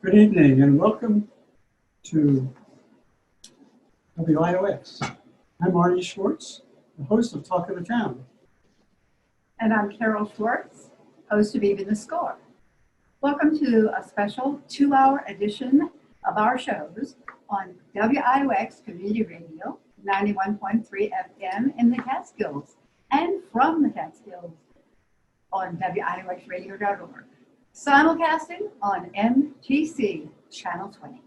Good evening and welcome to WIOX. I'm Arnie Schwartz, the host of Talk of the Town. And I'm Carol Schwartz, host of Even the Score. Welcome to a special 2-hour edition of our shows on WIOX Community Radio, 91.3 FM in the Catskills, and from the Catskills on WIOXradio.org. Simulcasting on MTC Channel 20.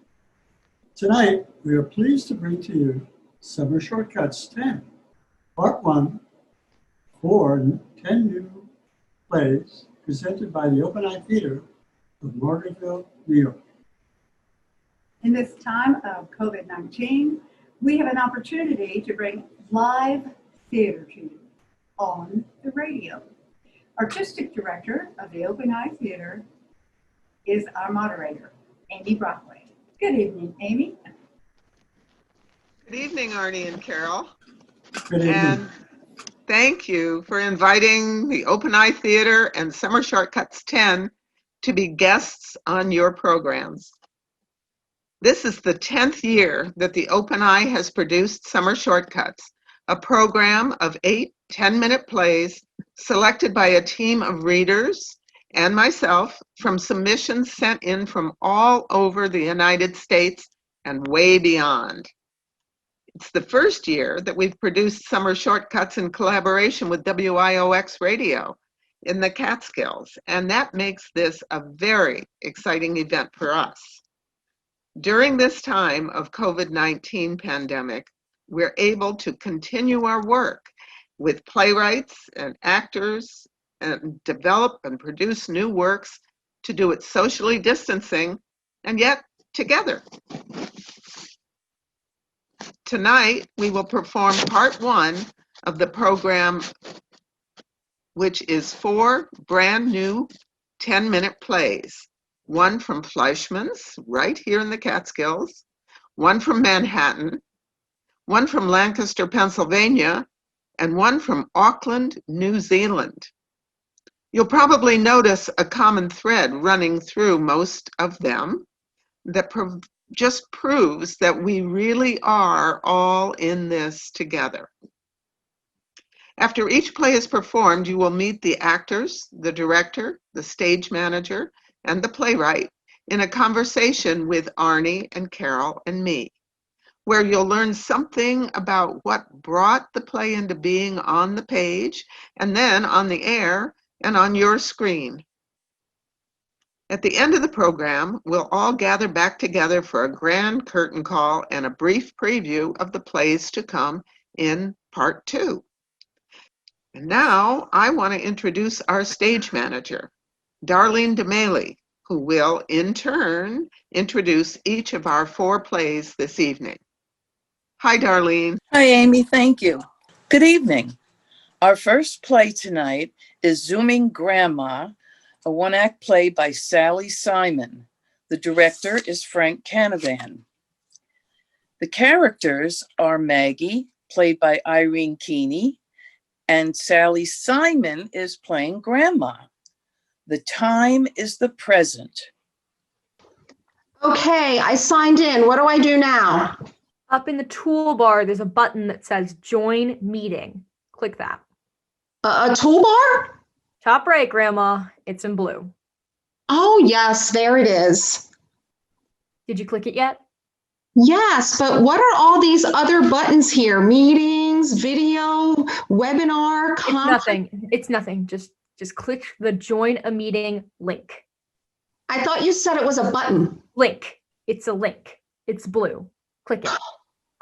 Tonight, we are pleased to bring to you Summer Shortcuts 10, Part 1, 10 new plays presented by the Open Eye Theater of Margaretville, New York. In this time of COVID-19, we have an opportunity to bring live theater to you on the radio. Artistic director of the Open Eye Theater is our moderator, Amy Brockway. Good evening, Amy. Good evening, Arnie and Carol. Good evening. And thank you for inviting the Open Eye Theater and Summer Shortcuts 10 to be guests on your programs. This is the 10th year that the Open Eye has produced Summer Shortcuts, a program of 8 10-minute plays selected by a team of readers and myself from submissions sent in from all over the United States and way beyond. It's the first year that we've produced Summer Shortcuts in collaboration with WIOX Radio in the Catskills, and that makes this a very exciting event for us. During this time of COVID-19 pandemic, we're able to continue our work with playwrights and actors and develop and produce new works to do it socially distancing and yet together. Tonight, we will perform part 1 of the program, which is 4 brand new 10-minute plays. One from Fleischmann's, right here in the Catskills, one from Manhattan, one from Lancaster, Pennsylvania, and one from Auckland, New Zealand. You'll probably notice a common thread running through most of them that just proves that we really are all in this together. After each play is performed, you will meet the actors, the director, the stage manager, and the playwright in a conversation with Arnie and Carol and me, where you'll learn something about what brought the play into being on the page and then on the air and on your screen. At the end of the program, we'll all gather back together for a grand curtain call and a brief preview of the plays to come in part 2. And now I want to introduce our stage manager, Darlene DeMailey, who will in turn introduce each of our 4 plays this evening. Hi, Darlene. Hi, Amy. Thank you. Good evening. Our first play tonight is Zooming Grandma, a one-act play by Sally Simon. The director is Frank Canavan. The characters are Maggie, played by Irene Keeney, and Sally Simon is playing Grandma. The time is the present. Okay, I signed in. What do I do now? Up in the toolbar, there's a button that says Join Meeting. Click that. A toolbar? Top right, Grandma. It's in blue. Oh, yes, there it is. Did you click it yet? Yes, but what are all these other buttons here? Meetings, video, webinar, It's nothing. Just click the Join a Meeting link. I thought you said it was a button. Link. It's a link. It's blue. Click it.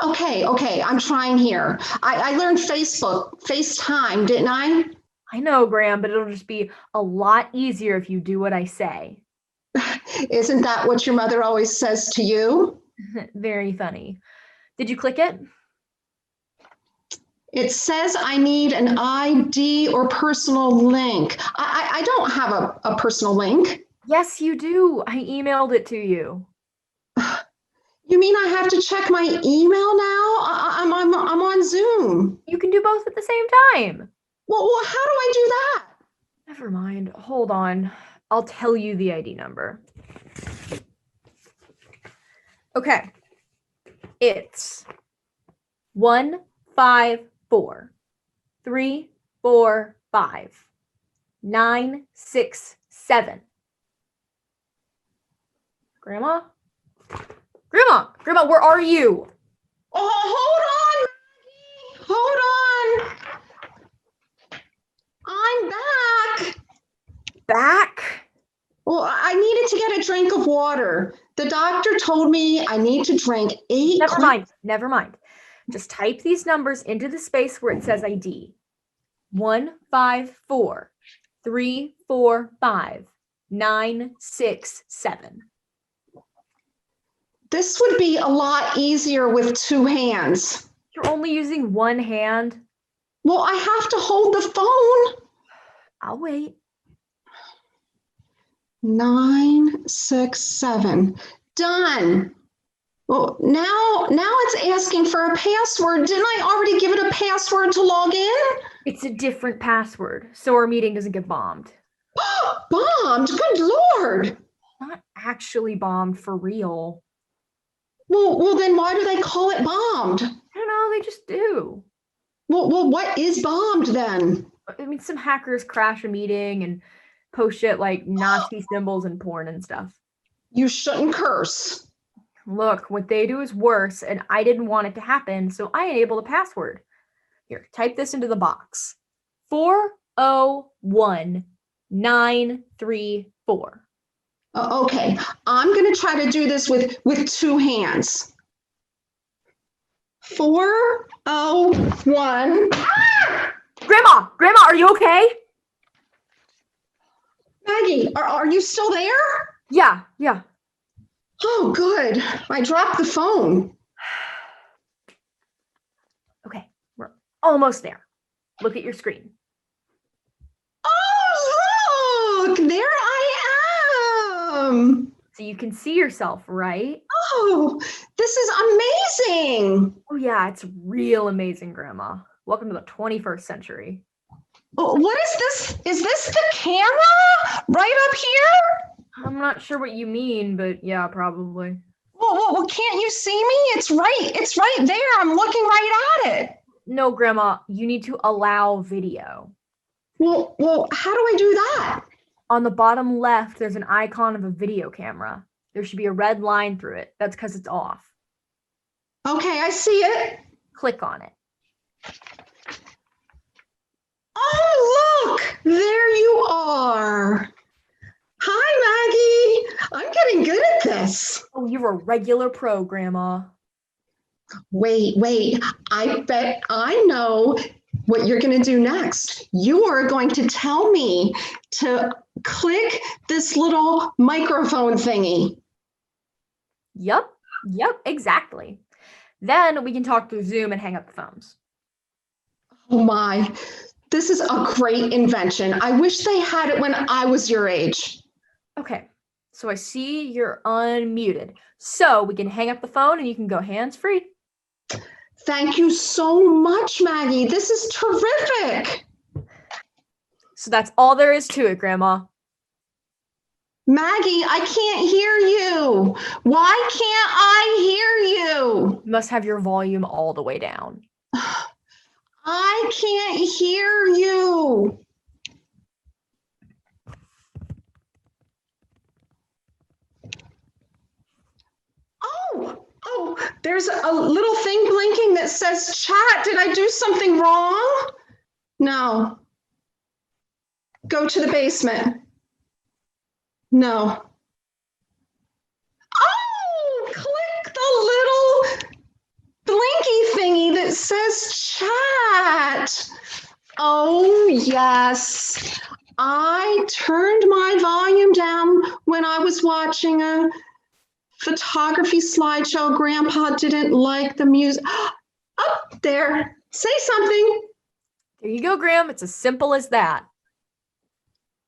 Okay, I'm trying here. I learned FaceTime, didn't I? I know, Graham, but it'll just be a lot easier if you do what I say. Isn't that what your mother always says to you? Very funny. Did you click it? It says I need an ID or personal link. I don't have a personal link. Yes, you do. I emailed it to you. You mean I have to check my email now? I'm on Zoom. You can do both at the same time. Well, how do I do that? Never mind. Hold on. I'll tell you the ID number. Okay. It's 1, 5, 4, 3, 4, 5, 9, 6, 7. Grandma? Grandma, where are you? Oh, hold on, Maggie. Hold on. I'm back. Back? Well, I needed to get a drink of water. The doctor told me I need to drink 8 Never mind. Just type these numbers into the space where it says ID. 1, 5, 4, 3, 4, 5, 9, 6, 7. This would be a lot easier with 2 hands. You're only using one hand. Well, I have to hold the phone. I'll wait. 9, 6, 7. Done. Well, now it's asking for a password. Didn't I already give it a password to log in? It's a different password, so our meeting doesn't get bombed. Bombed? Good Lord. Not actually bombed for real. Well, then why do they call it bombed? I don't know, they just do. Well, what is bombed then? I mean, some hackers crash a meeting and post shit like Nazi symbols and porn and stuff. You shouldn't curse. Look, what they do is worse, and I didn't want it to happen, so I enabled a password. Here, type this into the box. 401934. Okay, I'm going to try to do this with 2 hands. 401. Grandma, are you okay? Maggie, are you still there? Yeah. Oh, good. I dropped the phone. Okay, we're almost there. Look at your screen. Oh, look, there I am. So you can see yourself, right? Oh, this is amazing. Oh yeah, it's real amazing, Grandma. Welcome to the 21st century. What is this? Is this the camera right up here? I'm not sure what you mean, but yeah, probably. Well, can't you see me? It's right there. I'm looking right at it. No, Grandma, you need to allow video. Well, how do I do that? On the bottom left, there's an icon of a video camera. There should be a red line through it. That's because it's off. Okay, I see it. Click on it. Oh, look, there you are. Hi, Maggie. I'm getting good at this. Oh, you're a regular pro, Grandma. Wait. I bet I know what you're going to do next. You are going to tell me to click this little microphone thingy. Yep, exactly. Then we can talk through Zoom and hang up the phones. Oh my, this is a great invention. I wish they had it when I was your age. Okay, so I see you're unmuted. So we can hang up the phone and you can go hands-free. Thank you so much, Maggie. This is terrific. So that's all there is to it, Grandma. Maggie, I can't hear you. Why can't I hear you? You must have your volume all the way down. I can't hear you. Oh, there's a little thing blinking that says chat. Did I do something wrong? No. Go to the basement. No. Oh, click the little blinky thingy that says chat. Oh, yes. I turned my volume down when I was watching a photography slideshow. Grandpa didn't like the music. Up there. Say something. There you go, Graham. It's as simple as that.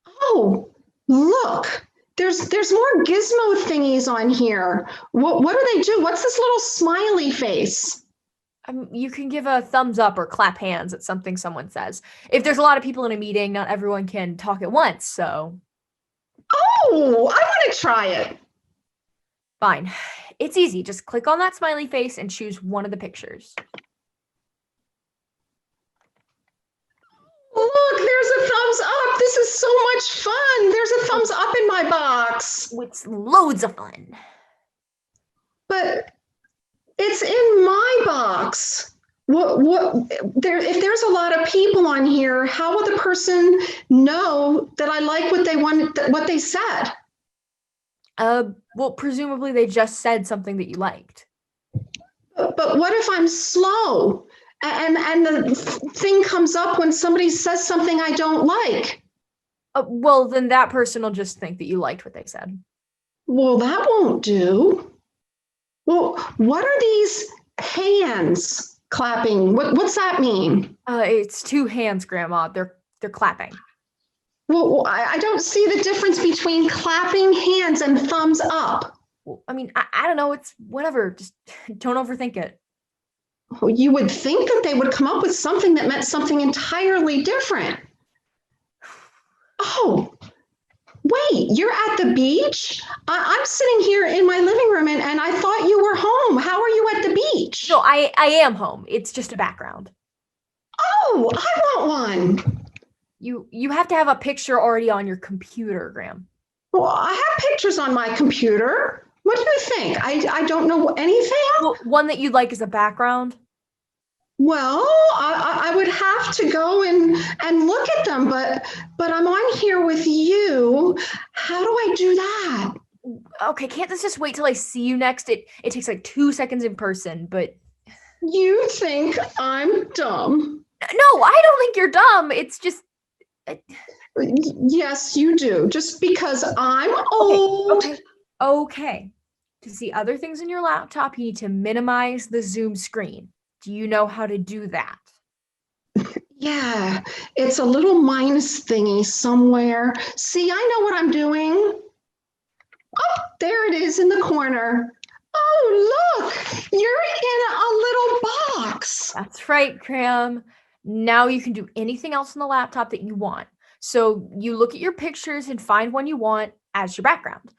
Oh, look. There's more gizmo thingies on here. What do they do? What's this little smiley face? You can give a thumbs up or clap hands at something someone says. If there's a lot of people in a meeting, not everyone can talk at once, so. Oh, I want to try it. Fine. It's easy. Just click on that smiley face and choose one of the pictures. Look, there's a thumbs up. This is so much fun. There's a thumbs up in my box. It's loads of fun. But it's in my box. If there's a lot of people on here, how will the person know that I like what they said? Well, presumably they just said something that you liked. But what if I'm slow and the thing comes up when somebody says something I don't like? Well, then that person will just think that you liked what they said. Well, that won't do. Well, what are these hands clapping? What's that mean? It's two hands, Grandma. They're clapping. Well, I don't see the difference between clapping hands and thumbs up. Well, I mean, I don't know. It's whatever. Just don't overthink it. Well, you would think that they would come up with something that meant something entirely different. Oh, wait, you're at the beach? I'm sitting here in my living room and I thought you were home. How are you at the beach? No, I am home. It's just a background. Oh, I want one. You have to have a picture already on your computer, Graham. Well, I have pictures on my computer. What do you think? I don't know anything? Well, one that you'd like as a background? Well, I would have to go and look at them, but I'm on here with you. How do I do that? Okay, can't this just wait till I see you next? It takes like 2 seconds in person, but... You think I'm dumb? No, I don't think you're dumb. It's just... Yes, you do. Just because I'm old. Okay. To see other things in your laptop, you need to minimize the Zoom screen. Do you know how to do that? Yeah, it's a little minus thingy somewhere. See, I know what I'm doing. Oh, there it is in the corner. Oh, look, you're in a little box. That's right, Graham. Now you can do anything else on the laptop that you want. So you look at your pictures and find one you want as your background.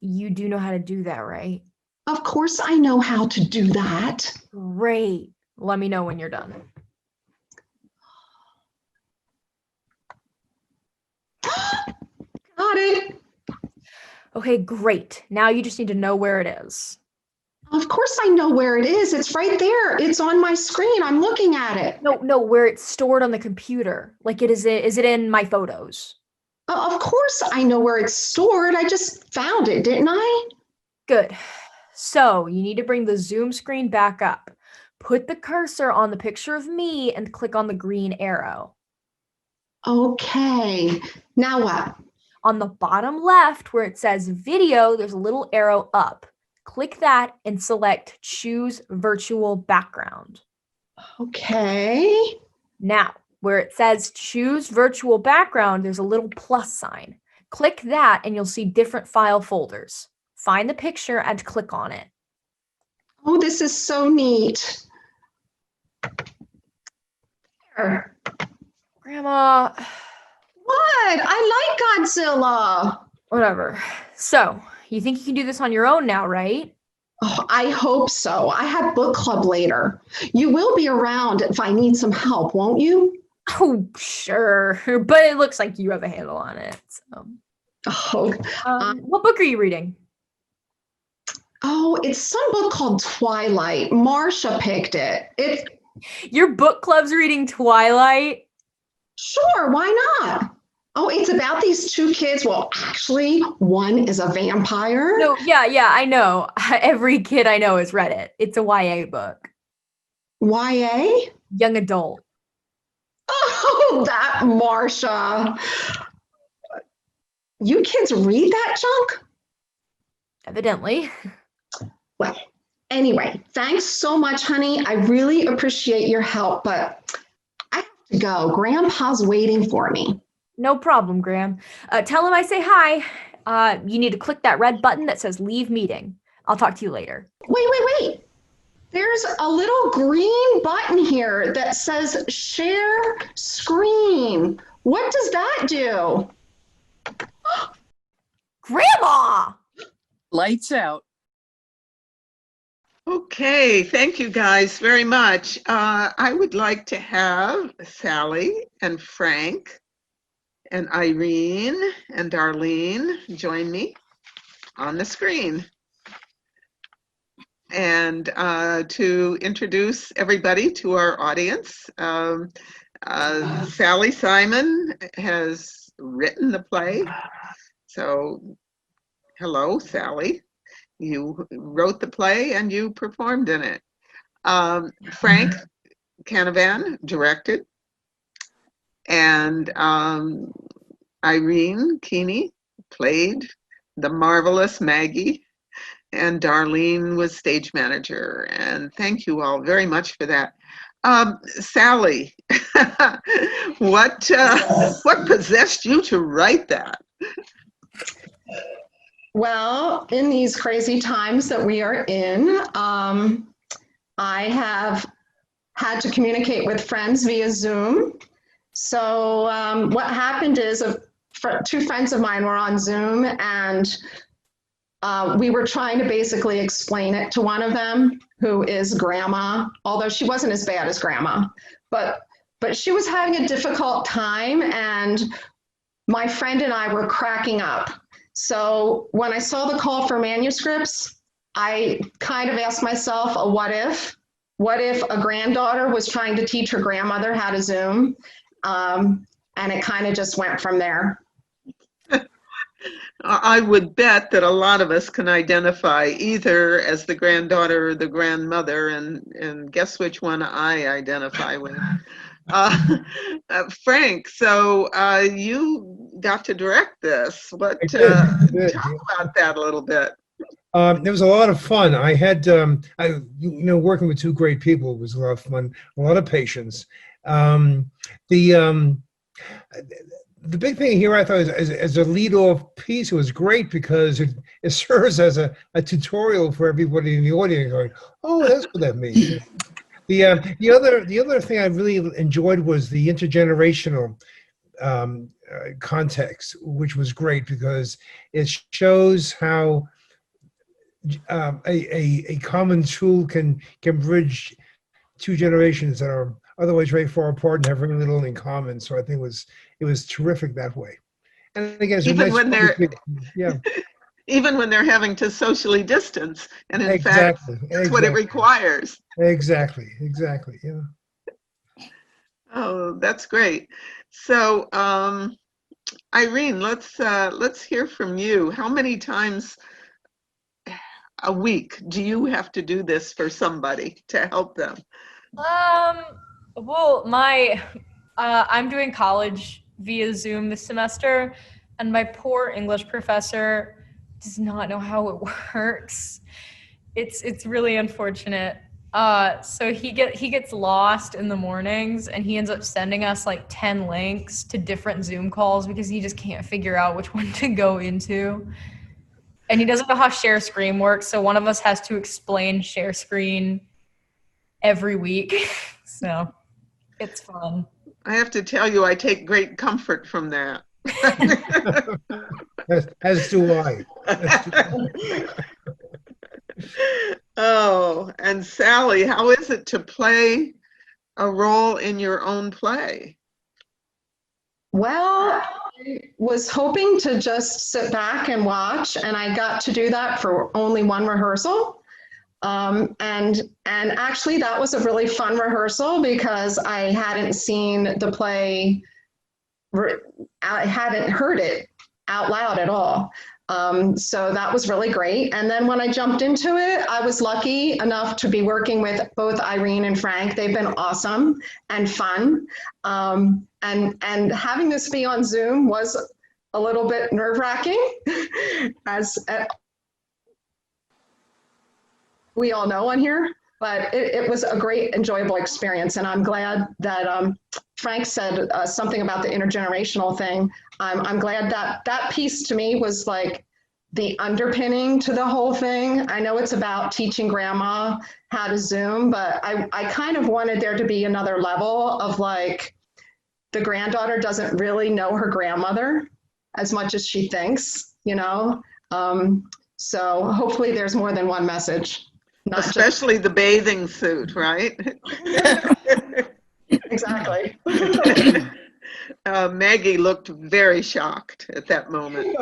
You do know how to do that, right? Of course I know how to do that. Great. Let me know when you're done. Got it. Okay, great. Now you just need to know where it is. Of course I know where it is. It's right there. It's on my screen. I'm looking at it. No, where it's stored on the computer. Like is it in my photos? Of course I know where it's stored. I just found it, didn't I? Good. So you need to bring the Zoom screen back up. Put the cursor on the picture of me and click on the green arrow. Okay. Now what? On the bottom left where it says video, there's a little arrow up. Click that and select choose virtual background. Okay. Now, where it says choose virtual background, there's a little plus sign. Click that and you'll see different file folders. Find the picture and click on it. Oh, this is so neat. There. Grandma, What? I like Godzilla. whatever. So, you think you can do this on your own now, right? Oh, I hope so. I have book club later. You will be around if I need some help, won't you? Oh, sure. But it looks like you have a handle on it. So. Oh, What book are you reading? oh, it's some book called Twilight. Marcia picked it. Your book club's reading Twilight? Sure, why not? Oh, it's about these two kids. Well, actually, one is a vampire. No, yeah, I know. Every kid I know has read it. It's a YA book. YA? Young adult. Oh, that Marcia. You kids read that junk? Evidently. Well, anyway, thanks so much, honey. I really appreciate your help, but I have to go. Grandpa's waiting for me. No problem, Graham. Tell him I say hi. You need to click that red button that says leave meeting. I'll talk to you later. Wait. There's a little green button here that says share screen. What does that do? Grandma! Lights out. Okay, thank you guys very much. I would like to have Sally and Frank and Irene and Darlene join me on the screen. And to introduce everybody to our audience, Sally Simon has written the play. So, hello, Sally. You wrote the play and you performed in it. Frank Canavan directed, and Irene Keeney played the marvelous Maggie, and Darlene was stage manager. And thank you all very much for that. Sally, what possessed you to write that? Well, in these crazy times that we are in, I have had to communicate with friends via Zoom. So what happened is two friends of mine were on Zoom, and we were trying to basically explain it to one of them, who is grandma, although she wasn't as bad as grandma, but she was having a difficult time, and my friend and I were cracking up. So when I saw the call for manuscripts, I kind of asked myself a what if? What if a granddaughter was trying to teach her grandmother how to Zoom? And it kind of just went from there. I would bet that a lot of us can identify either as the granddaughter or the grandmother, and guess which one I identify with. Frank, so you got to direct this. What? I did. Talk about that a little bit. It was a lot of fun. I had, working with two great people was a lot of fun, a lot of patience. The big thing here, I thought, as a lead-off piece, it was great because it serves as a tutorial for everybody in the audience. Going, oh, that's what that means. The other thing I really enjoyed was the intergenerational context, which was great because it shows how a common tool can bridge two generations that are otherwise very far apart and have very little in common. So I think it was terrific that way. And again, it's Even nice when they're yeah. Even when they're having to socially distance, and in Exactly. fact, that's what it requires. Exactly. Yeah. Oh, that's great. So, Irene, let's hear from you. How many times a week do you have to do this for somebody to help them? Well, I'm doing college via Zoom this semester, and my poor English professor does not know how it works. It's really unfortunate. So he gets lost in the mornings, and he ends up sending us like 10 links to different Zoom calls because he just can't figure out which one to go into. And he doesn't know how share screen works, so one of us has to explain share screen every week. So it's fun. I have to tell you, I take great comfort from that. As do I. Oh, and Sally, how is it to play a role in your own play? Well, I was hoping to just sit back and watch, and I got to do that for only one rehearsal. And actually that was a really fun rehearsal because I hadn't seen the play, I hadn't heard it out loud at all. So that was really great. And then when I jumped into it, I was lucky enough to be working with both Irene and Frank. They've been awesome and fun. And having this be on Zoom was a little bit nerve-wracking, as we all know on here, but it was a great, enjoyable experience. And I'm glad that Frank said something about the intergenerational thing. I'm glad that piece to me was like the underpinning to the whole thing. I know it's about teaching grandma how to Zoom, but I kind of wanted there to be another level of like, the granddaughter doesn't really know her grandmother as much as she thinks, you know? So hopefully there's more than one message. Not just- Especially the bathing suit, right? exactly. Maggie looked very shocked at that moment.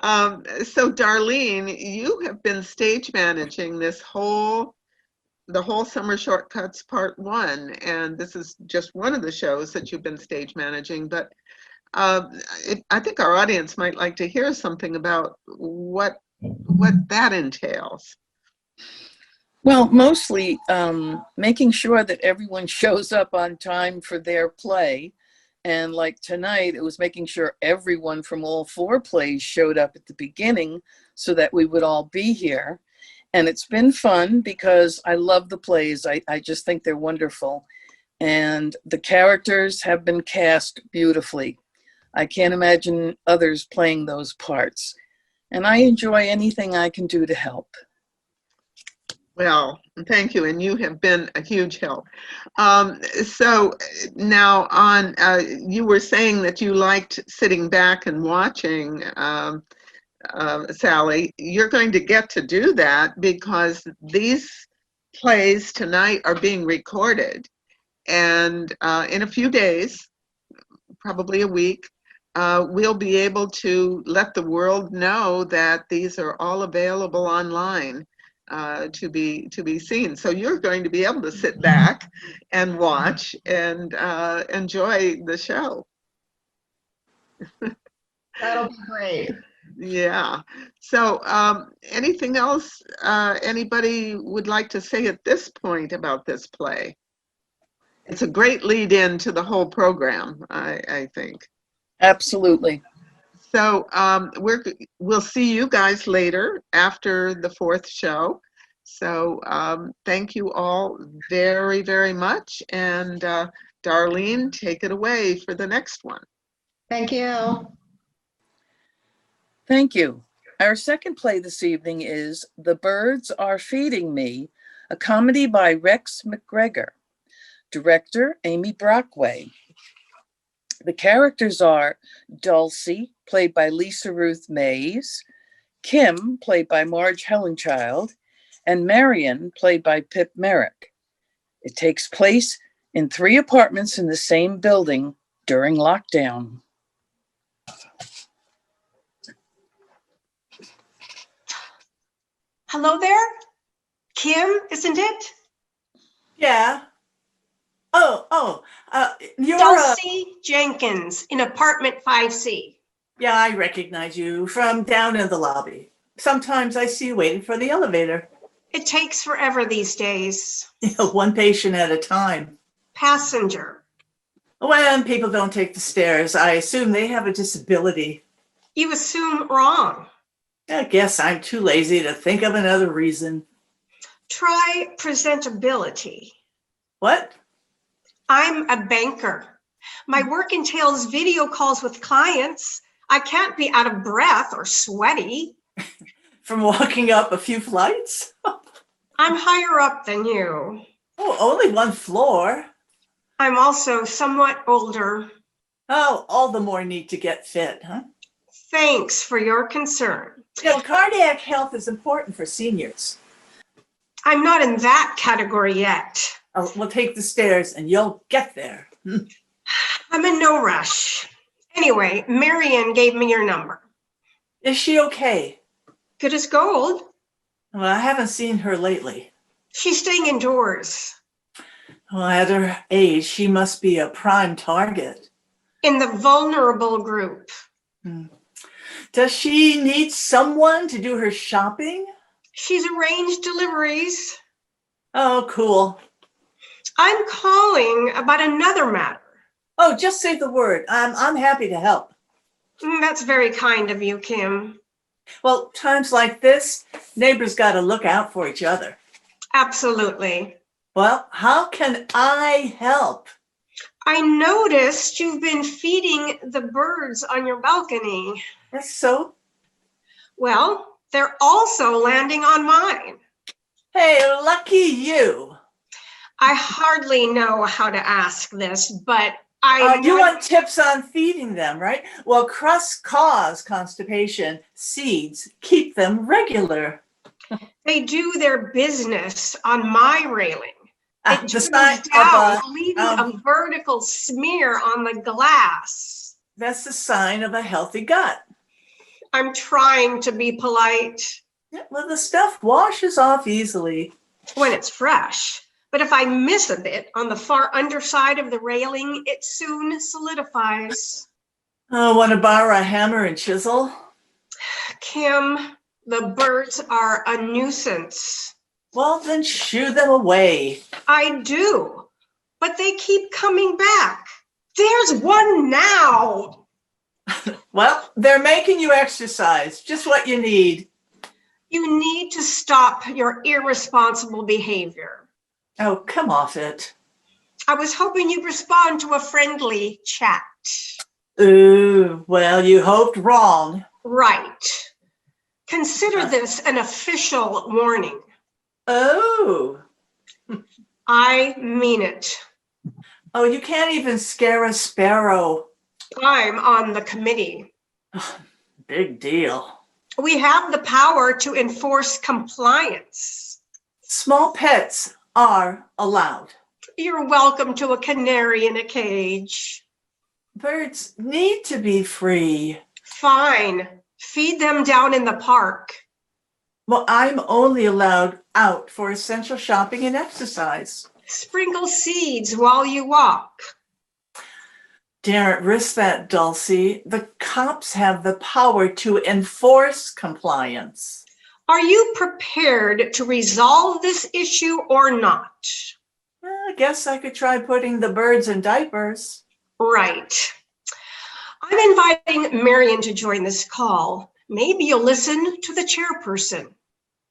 So Darlene, you have been stage managing the whole Summer Shortcuts Part 1, and this is just one of the shows that you've been stage managing, but I think our audience might like to hear something about what that entails. Well, mostly making sure that everyone shows up on time for their play. And like tonight, it was making sure everyone from all 4 plays showed up at the beginning so that we would all be here. And it's been fun because I love the plays. I just think they're wonderful. And the characters have been cast beautifully. I can't imagine others playing those parts. And I enjoy anything I can do to help. Well, thank you, and you have been a huge help. So now you were saying that you liked sitting back and watching, Sally. You're going to get to do that because these plays tonight are being recorded, and in a few days, probably a week, we'll be able to let the world know that these are all available online. To be seen. So you're going to be able to sit back and watch and enjoy the show. That'll be great. Yeah. So anything else anybody would like to say at this point about this play? It's a great lead in to the whole program, I think. Absolutely. So we'll see you guys later after the 4th show. So thank you all very, very much. And Darlene, take it away for the next one. Thank you. Thank you. Our second play this evening is The Birds Are Feeding Me, a comedy by Rex McGregor. Director, Amy Brockway. The characters are Dulcie, played by Lisa Ruth Mays, Kim, played by Marge Helenchild, and Marion, played by Pip Merrick. It takes place in 3 apartments in the same building during lockdown. Hello there? Kim, isn't it? Yeah. You're Dulcie Jenkins in apartment 5C. yeah, I recognize you from down in the lobby. Sometimes I see you waiting for the elevator. It takes forever these days. One patient at a time. Passenger. When people don't take the stairs, I assume they have a disability. You assume wrong. I guess I'm too lazy to think of another reason. Try presentability. What? I'm a banker. My work entails video calls with clients. I can't be out of breath or sweaty. From walking up a few flights? I'm higher up than you. Oh, only 1 floor. I'm also somewhat older. Oh, all the more need to get fit, huh? Thanks for your concern. Cardiac health is important for seniors. I'm not in that category yet. We'll take the stairs and you'll get there. I'm in no rush. Anyway, Marion gave me your number. Is she okay? Good as gold. Well, I haven't seen her lately. She's staying indoors. Well, at her age, she must be a prime target. In the vulnerable group. Does she need someone to do her shopping? She's arranged deliveries. Oh, cool. I'm calling about another matter. Oh, just say the word. I'm happy to help. That's very kind of you, Kim. Well, times like this, neighbors got to look out for each other. Absolutely. Well, how can I help? I noticed you've been feeding the birds on your balcony. Yes, so? Well, they're also landing on mine. Hey, lucky you. I hardly know how to ask this, but You want tips on feeding them, right? Well, crusts cause constipation. Seeds keep them regular. They do their business on my railing. It The dribbles sign down, of leaving a vertical smear on the glass. that's the sign of a healthy gut. I'm trying to be polite Yeah, well, the stuff washes off easily. when it's fresh, but if I miss a bit on the far underside of the railing, it soon solidifies. Oh, want to borrow a hammer and chisel? Kim, the birds are a nuisance. Well, then shoo them away. I do, but they keep coming back. There's one now. Well, they're making you exercise, just what you need. You need to stop your irresponsible behavior. Oh, come off it. I was hoping you'd respond to a friendly chat. Ooh, well, you hoped wrong. Right. Consider this an official warning. Oh. I mean it. Oh, you can't even scare a sparrow. I'm on the committee. Big deal. We have the power to enforce compliance. Small pets are allowed. You're welcome to a canary in a cage. Birds need to be free. Fine. Feed them down in the park. Well, I'm only allowed out for essential shopping and exercise. Sprinkle seeds while you walk. Daren't risk that, Dulcie. The cops have the power to enforce compliance. Are you prepared to resolve this issue or not? I guess I could try putting the birds in diapers. Right. I'm inviting Marion to join this call. Maybe you'll listen to the chairperson.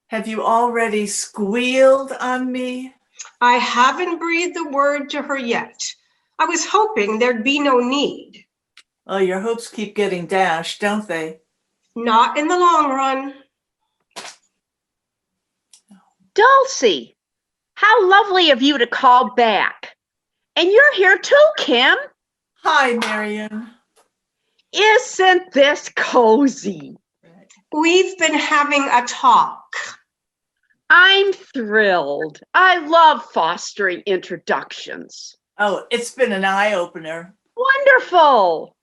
Have you already squealed on me? I haven't breathed a word to her yet. I was hoping there'd be no need. Oh, your hopes keep getting dashed, don't they? Not in the long run. Dulcie, how lovely of you to call back. And you're here too, Kim. Hi, Marion. Isn't this cozy? We've been having a talk. I'm thrilled. I love fostering introductions. Oh, it's been an eye-opener. Wonderful.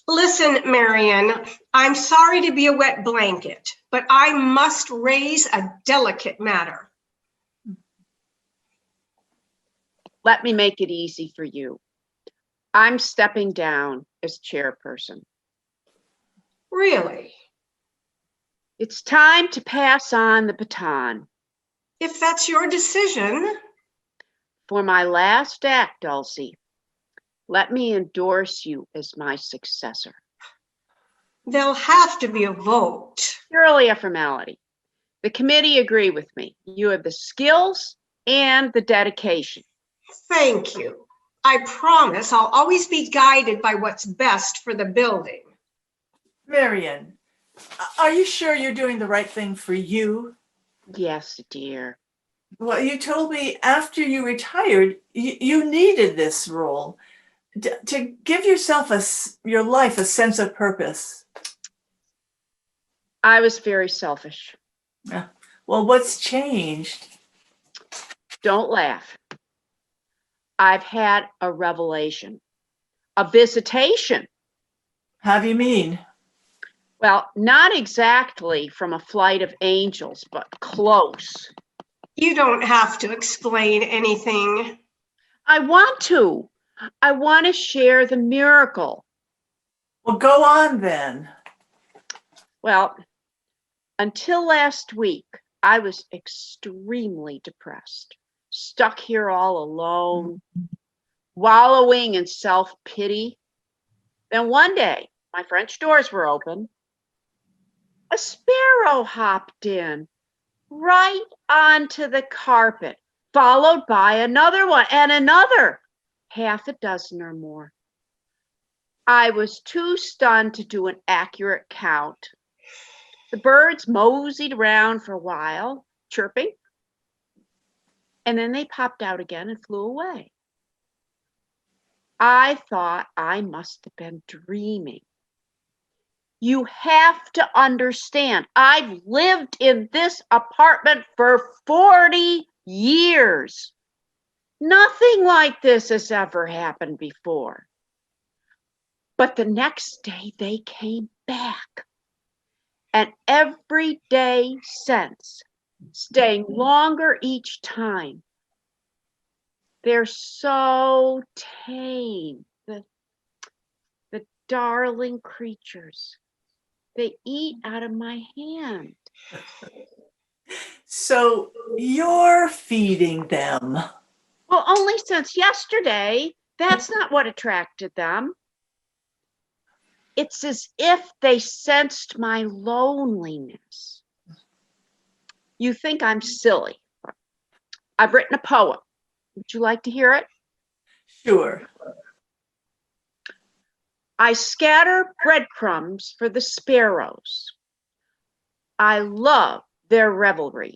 Listen, Marion, I'm sorry to be a wet blanket, but I must raise a delicate matter. Let me make it easy for you. I'm stepping down as chairperson. Really? It's time to pass on the baton. If that's your decision. For my last act, Dulcie, let me endorse you as my successor. There'll have to be a vote. Purely a formality. The committee agree with me. You have the skills and the dedication. Thank you. I promise I'll always be guided by what's best for the building. Marion, are you sure you're doing the right thing for you? Yes, dear. Well, you told me after you retired, you needed this role to give yourself your life a sense of purpose. I was very selfish. Well, what's changed? Don't laugh. I've had a revelation, a visitation. How do you mean? Well, not exactly from a flight of angels, but close. You don't have to explain anything. I want to. I want to share the miracle. Well, go on then. Well, until last week, I was extremely depressed, stuck here all alone, wallowing in self-pity. Then one day, my French doors were open. A sparrow hopped in, right onto the carpet, followed by another one and another, half a dozen or more. I was too stunned to do an accurate count. The birds moseyed around for a while, chirping, and then they popped out again and flew away. I thought I must have been dreaming. You have to understand, I've lived in this apartment for 40 years. Nothing like this has ever happened before. But the next day they came back. And every day since, staying longer each time. They're so tame, the darling creatures. They eat out of my hand. So you're feeding them. Well, only since yesterday. That's not what attracted them. It's as if they sensed my loneliness. You think I'm silly. I've written a poem. Would you like to hear it? Sure. I scatter breadcrumbs for the sparrows. I love their revelry.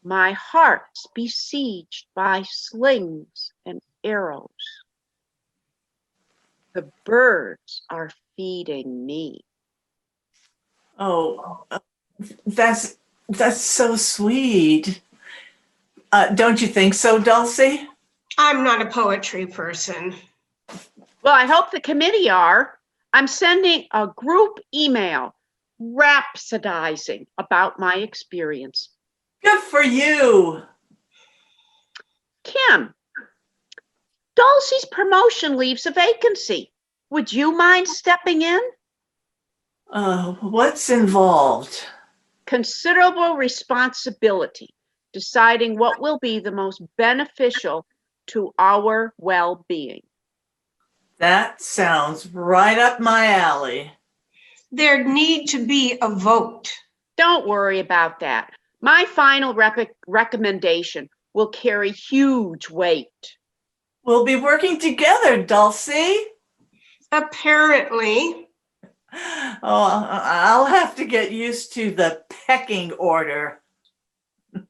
My heart's besieged by slings and arrows. The birds are feeding me. Oh, that's so sweet. Don't you think so, Dulcie? I'm not a poetry person. Well, I hope the committee are. I'm sending a group email rhapsodizing about my experience. Good for you. Kim, Dulcie's promotion leaves a vacancy. Would you mind stepping in? What's involved? Considerable responsibility, deciding what will be the most beneficial to our well-being. That sounds right up my alley. There need to be a vote. Don't worry about that. My final recommendation will carry huge weight. We'll be working together, Dulcie. Apparently. Oh, I'll have to get used to the pecking order.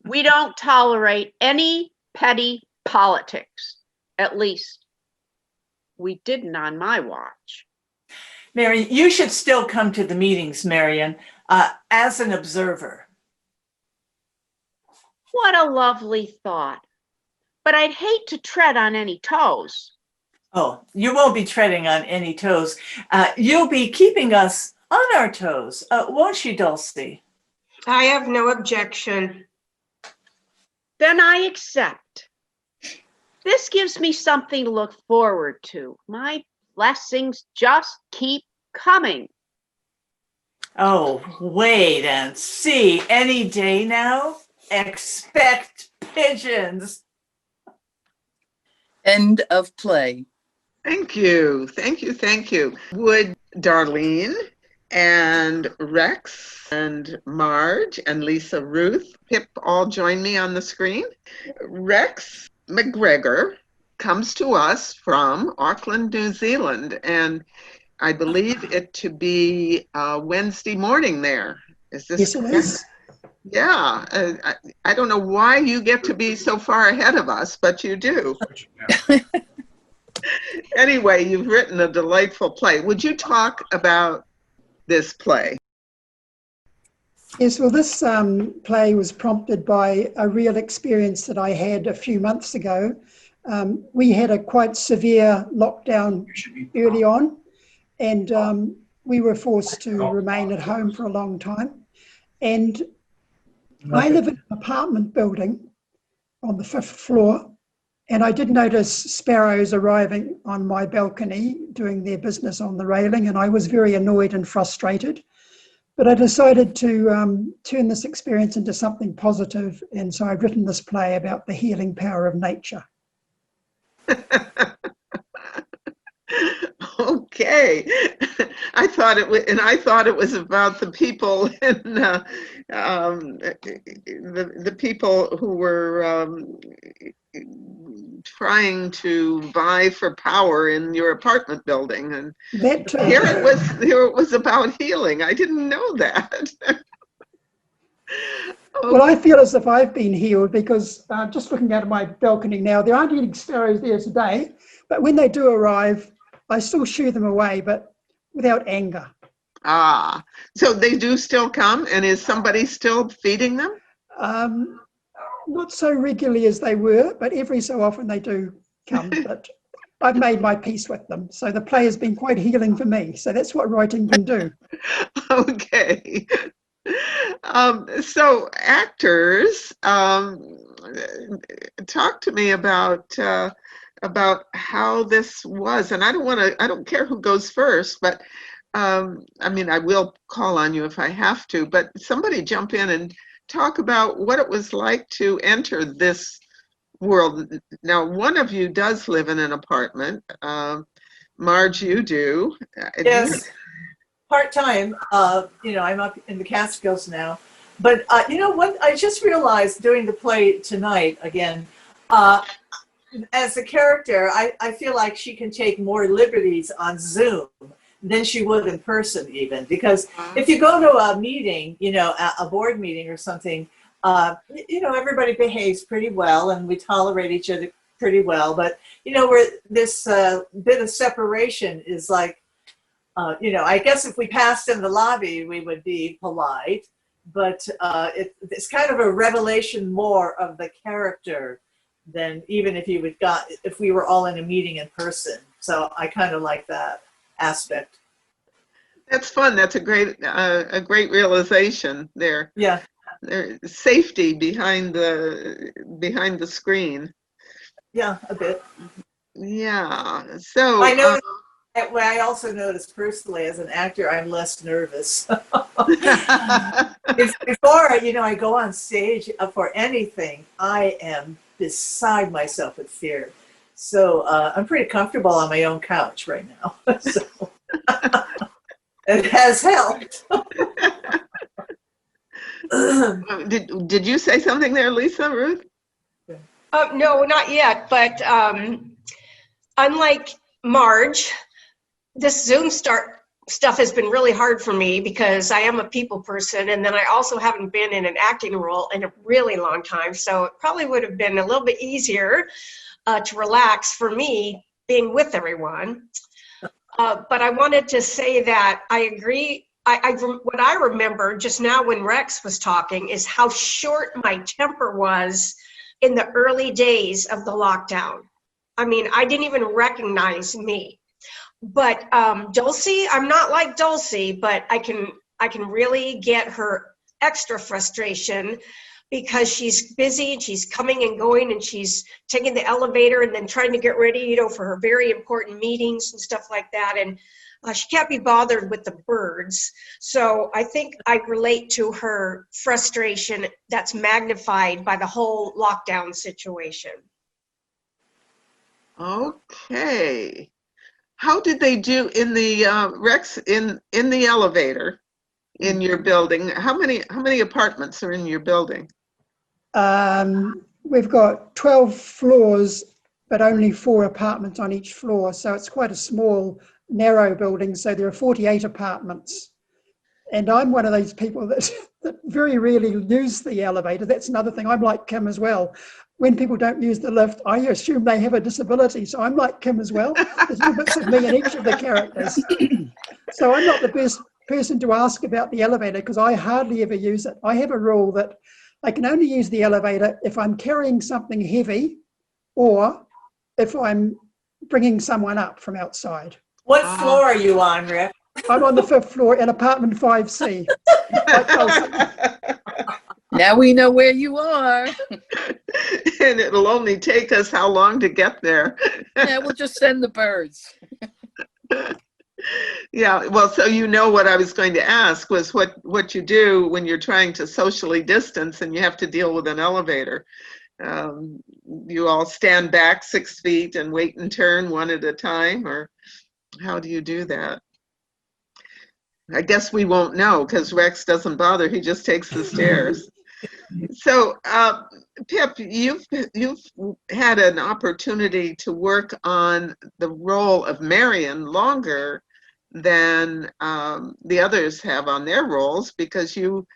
We don't tolerate any petty politics. At least, we didn't on my watch. Marion, you should still come to the meetings, Marion, as an observer. What a lovely thought. But I'd hate to tread on any toes. Oh, you won't be treading on any toes. You'll be keeping us on our toes, won't you, Dulcie? I have no objection. Then I accept. This gives me something to look forward to. My blessings just keep coming. Oh, wait and see. Any day now? Expect pigeons. End of play. Thank you. Thank you. Thank you. Would Darlene and Rex and Marge and Lisa Ruth, Pip all join me on the screen? Rex McGregor comes to us from Auckland, New Zealand, and I believe it to be Wednesday morning there. Is this Yes, it is. Yeah, I don't know why you get to be so far ahead of us, but you do. Anyway, you've written a delightful play. Would you talk about this play? Yes, well, this play was prompted by a real experience that I had a few months ago. We had a quite severe lockdown early on, and we were forced to remain at home for a long time. And I live in an apartment building on the 5th floor, and I did notice sparrows arriving on my balcony doing their business on the railing, and I was very annoyed and frustrated. But I decided to turn this experience into something positive, and so I've written this play about the healing power of nature. Okay, I thought it was about the people in the people who were trying to vie for power in your apartment building, and here it was about healing. I didn't know that. Well, I feel as if I've been healed because just looking out of my balcony now, there aren't any sparrows there today, but when they do arrive, I still shoo them away. But without anger. Ah, so they do still come, and is somebody still feeding them? Not so regularly as they were, but every so often they do come. But I've made my peace with them. So the play has been quite healing for me. So that's what writing can do. Okay. So actors, talk to me about how this was. And I don't care who goes first, but I mean, I will call on you if I have to, but somebody jump in and talk about what it was like to enter this world. Now, one of you does live in an apartment. Marge, you do. Yes, part-time. I'm up in the Catskills now. But you know what? I just realized doing the play tonight again, as a character, I feel like she can take more liberties on Zoom than she would in person even. Because if you go to a meeting, a board meeting or something, everybody behaves pretty well and we tolerate each other pretty well. But, where this bit of separation is like, I guess if we passed in the lobby, we would be polite. But it's kind of a revelation more of the character than even if we were all in a meeting in person. So I kind of like that aspect. That's fun. That's a great realization there. Yeah. There's safety behind the screen. Yeah, a bit. Yeah. So I know. I also noticed personally as an actor, I'm less nervous. Before, I go on stage for anything, I am beside myself with fear. So I'm pretty comfortable on my own couch right now. So it has helped. Did you say something there, Lisa, Ruth? No, not yet. But unlike Marge, this Zoom stuff has been really hard for me because I am a people person, and then I also haven't been in an acting role in a really long time. So it probably would have been a little bit easier to relax for me being with everyone. But I wanted to say that I agree. What I remember just now when Rex was talking is how short my temper was in the early days of the lockdown. I mean, I didn't even recognize me. But Dulcie, I'm not like Dulcie, but I can really get her extra frustration because she's busy and she's coming and going and she's taking the elevator and then trying to get ready, for her very important meetings and stuff like that. And she can't be bothered with the birds. So I think I relate to her frustration that's magnified by the whole lockdown situation. Okay. How did they do in the Rex in the elevator in your building? How many apartments are in your building? We've got 12 floors, but only 4 apartments on each floor. So it's quite a small, narrow building. So there are 48 apartments. And I'm one of those people that very rarely use the elevator. That's another thing. I'm like Kim as well. When people don't use the lift, I assume they have a disability. So I'm like Kim as well. There's little bits of me in each of the characters. So I'm not the best person to ask about the elevator because I hardly ever use it. I have a rule that I can only use the elevator if I'm carrying something heavy or if I'm bringing someone up from outside. What floor are you on, Rick? I'm on the 5th floor in apartment 5C. Now we know where you are. And it'll only take us how long to get there? Yeah, we'll just send the birds. Yeah, well, so what I was going to ask was what you do when you're trying to socially distance and you have to deal with an elevator. You all stand back 6 feet and wait in turn one at a time, or how do you do that? I guess we won't know because Rex doesn't bother. He just takes the stairs. So, Pip, you've had an opportunity to work on the role of Marion longer than the others have on their roles because you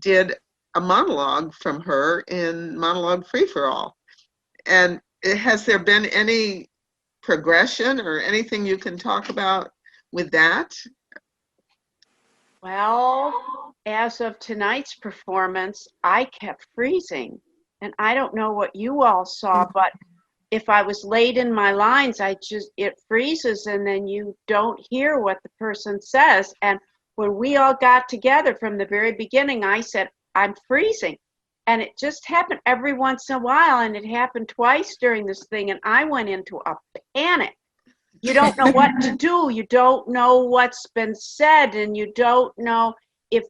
did a monologue from her in Monologue Free for All. And has there been any progression or anything you can talk about with that? Well, as of tonight's performance, I kept freezing. And I don't know what you all saw, but if I was late in my lines, it freezes and then you don't hear what the person says. And when we all got together from the very beginning, I said, I'm freezing. And it just happened every once in a while. And it happened twice during this thing. And I went into a panic. You don't know what to do. You don't know what's been said. And you don't know if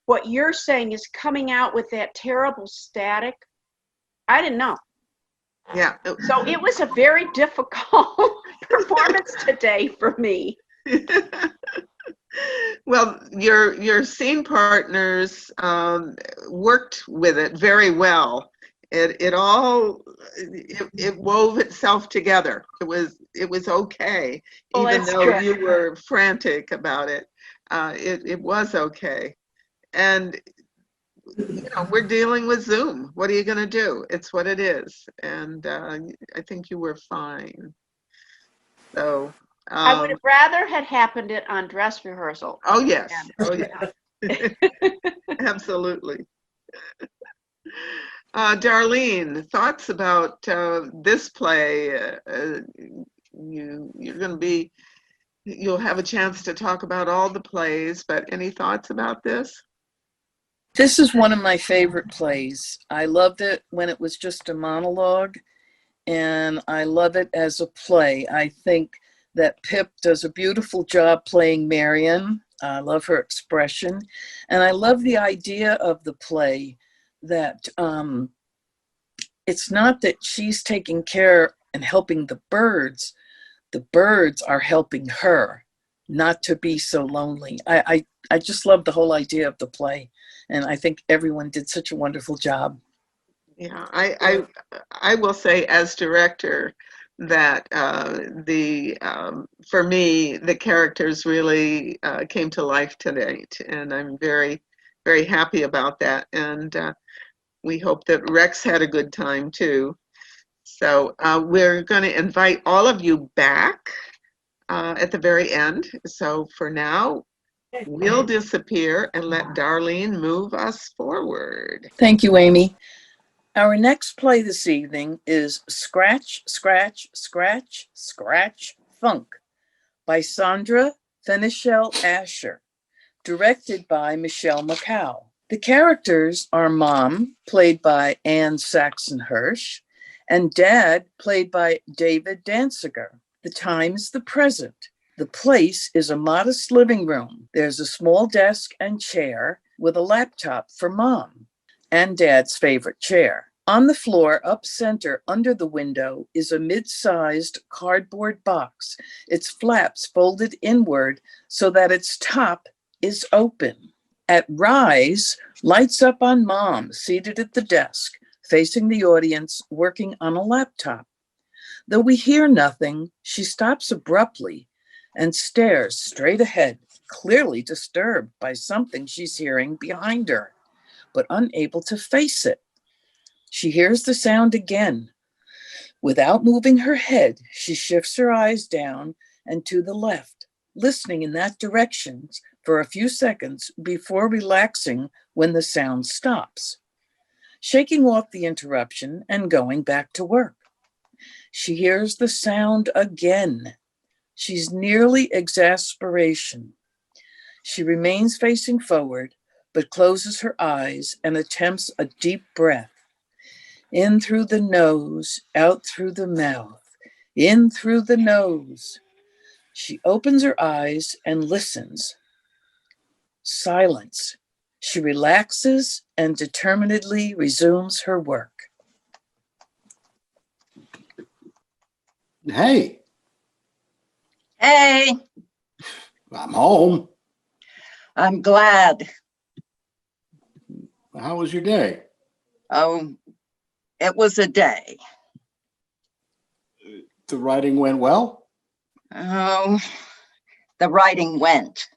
what you're saying is coming out with that terrible static. I didn't know. Yeah. So it was a very difficult performance today for me. Well, your scene partners worked with it very well. It wove itself together. It was okay, Oh, even that's though good. you were frantic about it. It was okay, and we're dealing with Zoom. What are you going to do? It's what it is, and I think you were fine. So. I would have rather had happened it on dress rehearsal. Oh yes. Oh yeah. Absolutely. Darlene, thoughts about this play? You'll have a chance to talk about all the plays, but any thoughts about this? This is one of my favorite plays. I loved it when it was just a monologue, and I love it as a play. I think that Pip does a beautiful job playing Marion. I love her expression. And I love the idea of the play that it's not that she's taking care and helping the birds are helping her not to be so lonely. I just love the whole idea of the play. And I think everyone did such a wonderful job. Yeah, I will say as director that for me the characters really came to life tonight, and I'm very, very happy about that. And we hope that Rex had a good time too. So we're going to invite all of you back at the very end. So for now, we'll disappear and let Darlene move us forward. Thank you, Amy. Our next play this evening is Scratch, Scratch, Scratch, Scratch Funk by Sandra Fenichel Asher, directed by Michelle Macau. The characters are Mom, played by Anne Saxon Hirsch, and Dad, played by David Danziger. The time is the present. The place is a modest living room. There's a small desk and chair with a laptop for Mom and Dad's favorite chair. On the floor, up center, under the window, is a mid-sized cardboard box, its flaps folded inward so that its top is open. At Rise, lights up on Mom, seated at the desk, facing the audience, working on a laptop. Though we hear nothing, she stops abruptly and stares straight ahead, clearly disturbed by something she's hearing behind her, but unable to face it. She hears the sound again. Without moving her head, she shifts her eyes down and to the left, listening in that direction for a few seconds before relaxing when the sound stops, shaking off the interruption and going back to work. She hears the sound again. She's nearly exasperation. She remains facing forward, but closes her eyes and attempts a deep breath. In through the nose, out through the mouth, in through the nose. She opens her eyes and listens. Silence. She relaxes and determinedly resumes her work. Hey. Hey, I'm home. I'm glad. How was your day? Oh, it was a day. The writing went well? Oh, the writing went.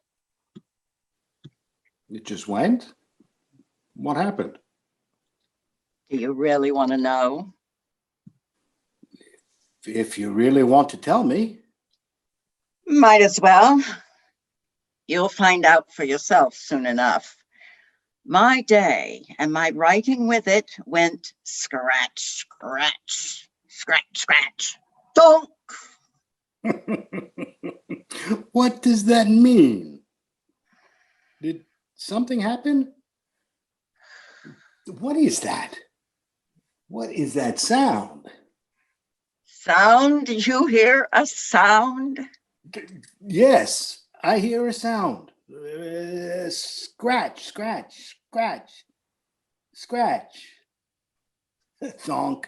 It just went? What happened? Do you really want to know? If you really want to tell me. Might as well. You'll find out for yourself soon enough. My day and my writing with it went scratch, scratch, scratch, scratch. Donk. What does that mean? Did something happen? What is that? What is that sound? Sound? You hear a sound? Yes, I hear a sound. Scratch, scratch, scratch, scratch. Thonk.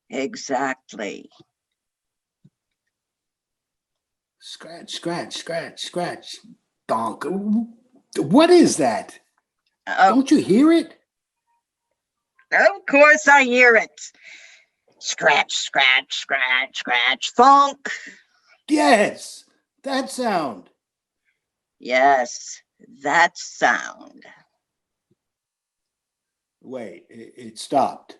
Exactly. Scratch, scratch, scratch, scratch. Donk. What is that? Don't you hear it? Of course I hear it. Scratch, scratch, scratch, scratch, thunk. Yes, that sound. Yes, that sound. Wait, it stopped.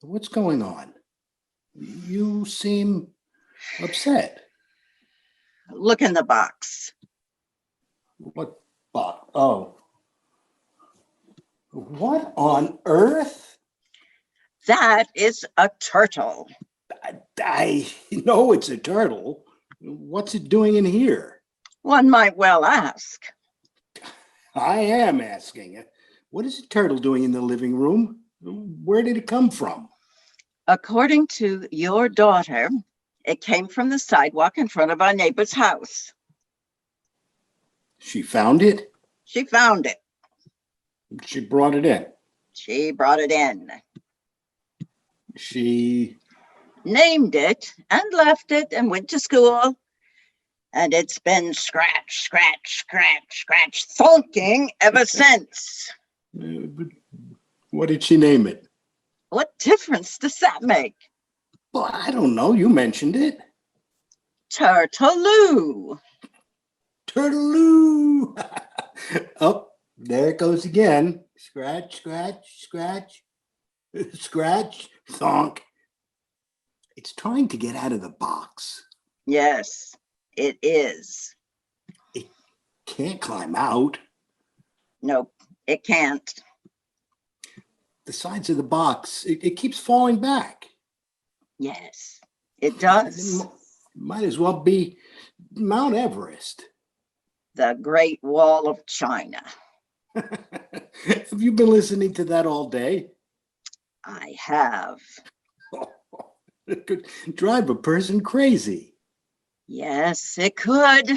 What's going on? You seem upset. Look in the box. What box? Oh. What on earth? That is a turtle. I know it's a turtle. What's it doing in here? One might well ask. I am asking. What is a turtle doing in the living room? Where did it come from? According to your daughter, it came from the sidewalk in front of our neighbor's house. She found it? She found it. She brought it in. She brought it in. She named it and left it and went to school. And it's been scratch, scratch, scratch, scratch, thunking ever since. But what did she name it? What difference does that make? Well, I don't know. You mentioned it. Turtaloo. Turtaloo. Oh, there it goes again. Scratch, scratch, scratch, scratch, thonk. It's trying to get out of the box. Yes, it is. It can't climb out. Nope, it can't. The sides of the box, it keeps falling back. Yes, it does. It might as well be Mount Everest. The Great Wall of China. Have you been listening to that all day? I have. It could drive a person crazy. Yes, it could.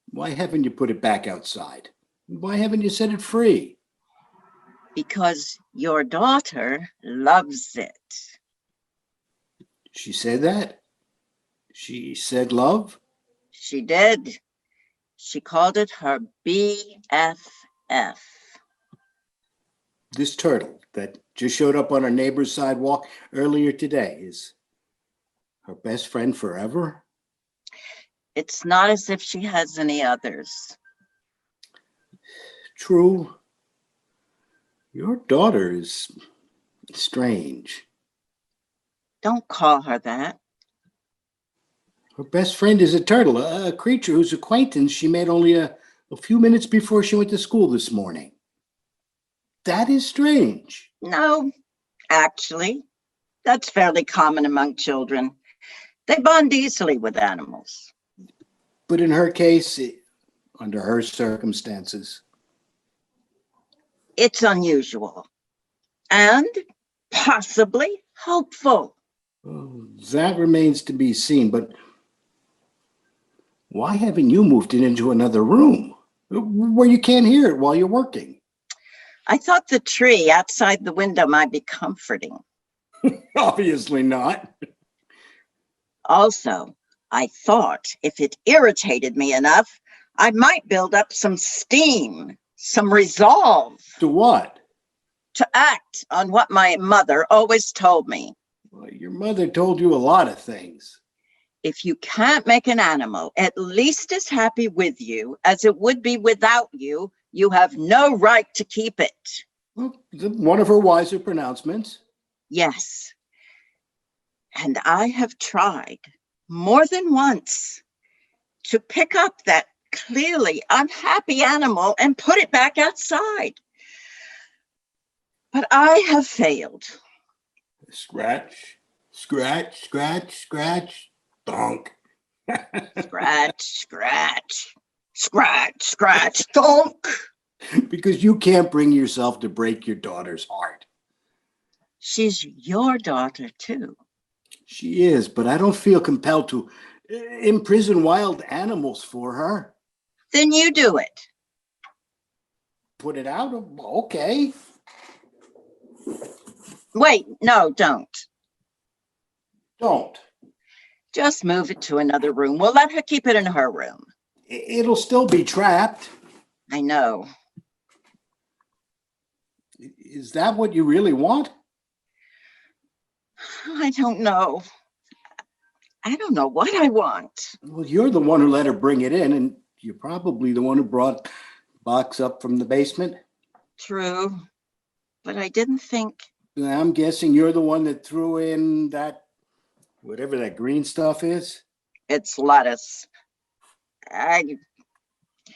Why haven't you put it back outside? Why haven't you set it free? Because your daughter loves it. She said that? She said love? She did. She called it her BFF. This turtle that just showed up on our neighbor's sidewalk earlier today is her best friend forever? It's not as if she has any others. True. Your daughter is strange. Don't call her that. Her best friend is a turtle, a creature whose acquaintance she made only a few minutes before she went to school this morning. That is strange. No, actually, that's fairly common among children. They bond easily with animals. But in her case, under her circumstances, it's unusual and possibly hopeful. Well, that remains to be seen, but why haven't you moved it into another room where you can't hear it while you're working? I thought the tree outside the window might be comforting. Obviously not. Also, I thought if it irritated me enough, I might build up some steam, some resolve. To what? To act on what my mother always told me. Well, your mother told you a lot of things. If you can't make an animal at least as happy with you as it would be without you, you have no right to keep it. Well, one of her wiser pronouncements. Yes. And I have tried more than once to pick up that clearly unhappy animal and put it back outside. But I have failed. Scratch, scratch, scratch, scratch, donk. Scratch, scratch, scratch, scratch, donk. Because you can't bring yourself to break your daughter's heart. She's your daughter, too. She is, but I don't feel compelled to imprison wild animals for her. Then you do it. Put it out? Okay. Wait, no, don't. Don't. Just move it to another room. We'll let her keep it in her room. It'll still be trapped. I know. Is that what you really want? I don't know. I don't know what I want. Well, you're the one who let her bring it in, and you're probably the one who brought the box up from the basement. True, but I didn't think. I'm guessing you're the one that threw in that, whatever that green stuff is. It's lettuce.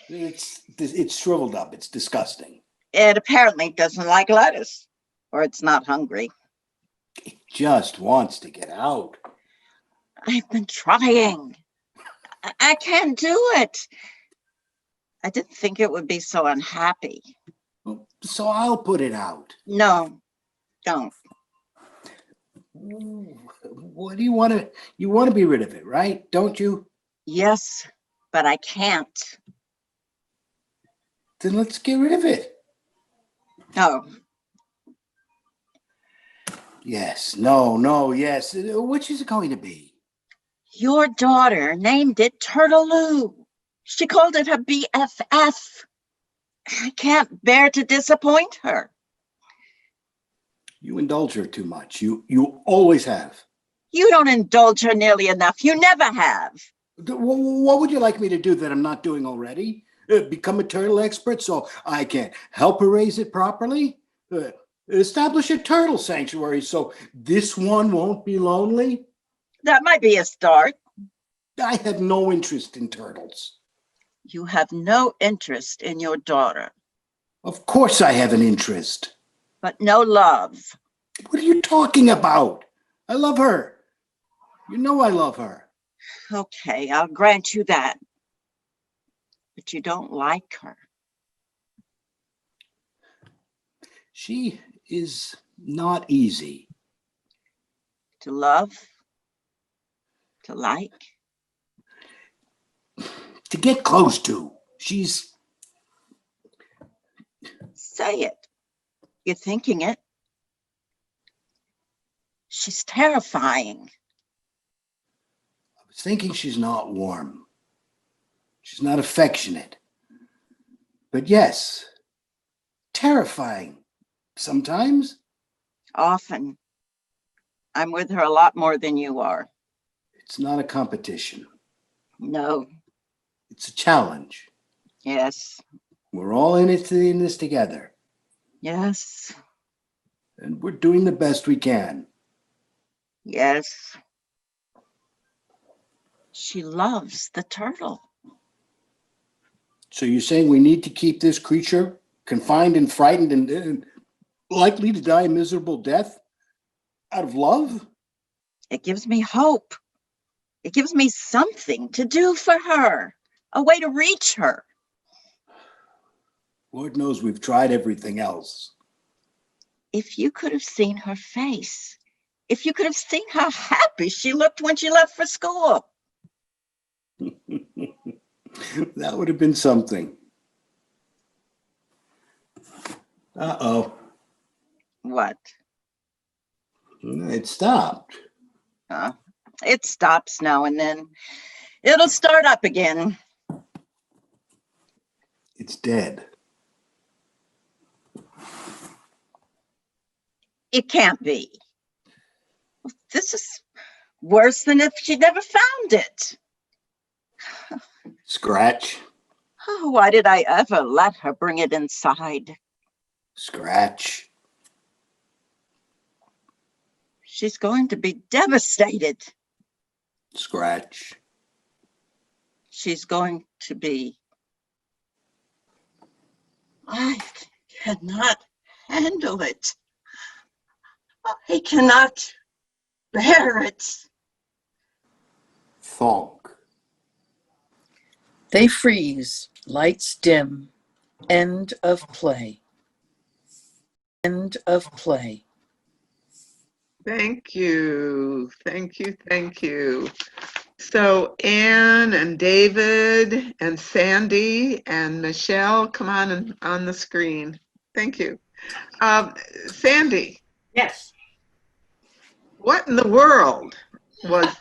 It's shriveled up. It's disgusting. It apparently doesn't like lettuce, or it's not hungry. It just wants to get out. I've been trying. I can't do it. I didn't think it would be so unhappy. So I'll put it out. No, don't. What do you want to? You want to be rid of it, right? Don't you? Yes, but I can't. Then let's get rid of it. No. Yes, no, yes. Which is it going to be? Your daughter named it Turtaloo. She called it her BFF. I can't bear to disappoint her. You indulge her too much. You always have. You don't indulge her nearly enough. You never have. What would you like me to do that I'm not doing already? Become a turtle expert so I can help her raise it properly? Establish a turtle sanctuary so this one won't be lonely? That might be a start. I have no interest in turtles. You have no interest in your daughter. Of course I have an interest. But no love. What are you talking about? I love her. You know I love her. Okay, I'll grant you that. But you don't like her. She is not easy. To love? To like? To get close to. She's... Say it. You're thinking it. She's terrifying. I was thinking she's not warm. She's not affectionate. But yes, terrifying. Sometimes. Often. I'm with her a lot more than you are. It's not a competition. No. It's a challenge. Yes. We're all in this together. Yes. And we're doing the best we can. Yes. She loves the turtle. So you're saying we need to keep this creature confined and frightened and likely to die a miserable death out of love? It gives me hope. It gives me something to do for her, a way to reach her. Lord knows we've tried everything else. If you could have seen her face, if you could have seen how happy she looked when she left for school. That would have been something. Uh-oh. What? It stopped. It stops now and then. It'll start up again. It's dead. It can't be. This is worse than if she'd never found it. Scratch. Oh, why did I ever let her bring it inside? Scratch. She's going to be devastated. Scratch. She's going to be. I cannot handle it. I cannot bear it. Thonk. They freeze, lights dim. End of play. End of play. Thank you. Thank you. Thank you. So Anne and David and Sandy and Michelle, come on the screen. Thank you. Sandy. Yes. What in the world was?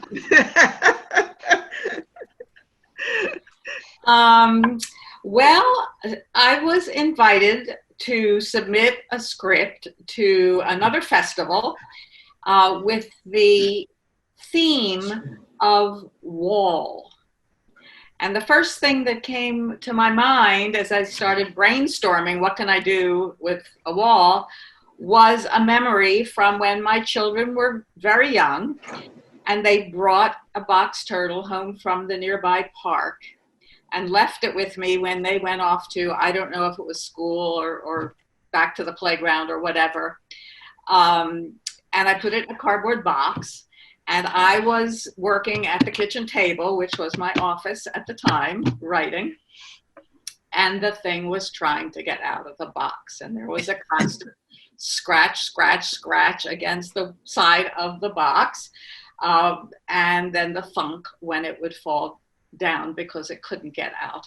Well, I was invited to submit a script to another festival with the theme of wall. And the first thing that came to my mind as I started brainstorming, what can I do with a wall, was a memory from when my children were very young and they brought a box turtle home from the nearby park and left it with me when they went off to, I don't know if it was school or back to the playground or whatever. And I put it in a cardboard box. And I was working at the kitchen table, which was my office at the time, writing. And the thing was trying to get out of the box. And there was a constant scratch, scratch, scratch against the side of the box. And then the thunk when it would fall down because it couldn't get out.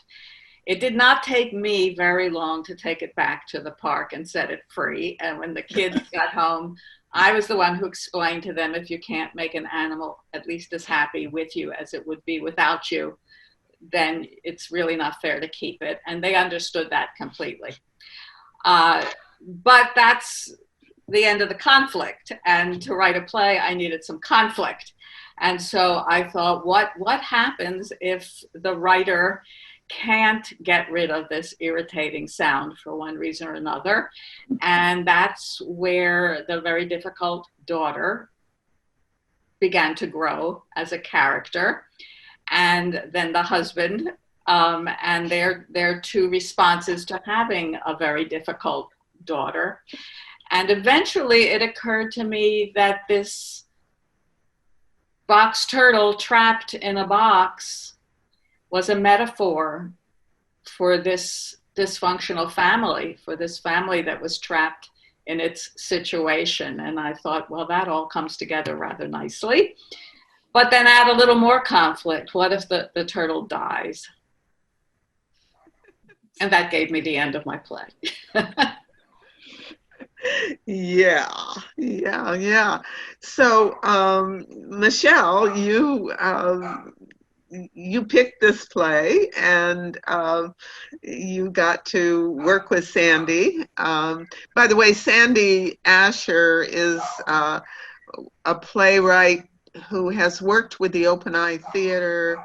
It did not take me very long to take it back to the park and set it free. And when the kids got home, I was the one who explained to them, if you can't make an animal at least as happy with you as it would be without you, then it's really not fair to keep it. And they understood that completely. But that's the end of the conflict. And to write a play, I needed some conflict. And so I thought, what happens if the writer can't get rid of this irritating sound for one reason or another? And that's where the very difficult daughter began to grow as a character. And then the husband and their two responses to having a very difficult daughter. And eventually it occurred to me that this box turtle trapped in a box was a metaphor for this dysfunctional family, for this family that was trapped in its situation. And I thought, well, that all comes together rather nicely. But then add a little more conflict. What if the turtle dies? And that gave me the end of my play. Yeah. So, Michelle, you picked this play and you got to work with Sandy. By the way, Sandy Asher is a playwright who has worked with the Open Eye Theater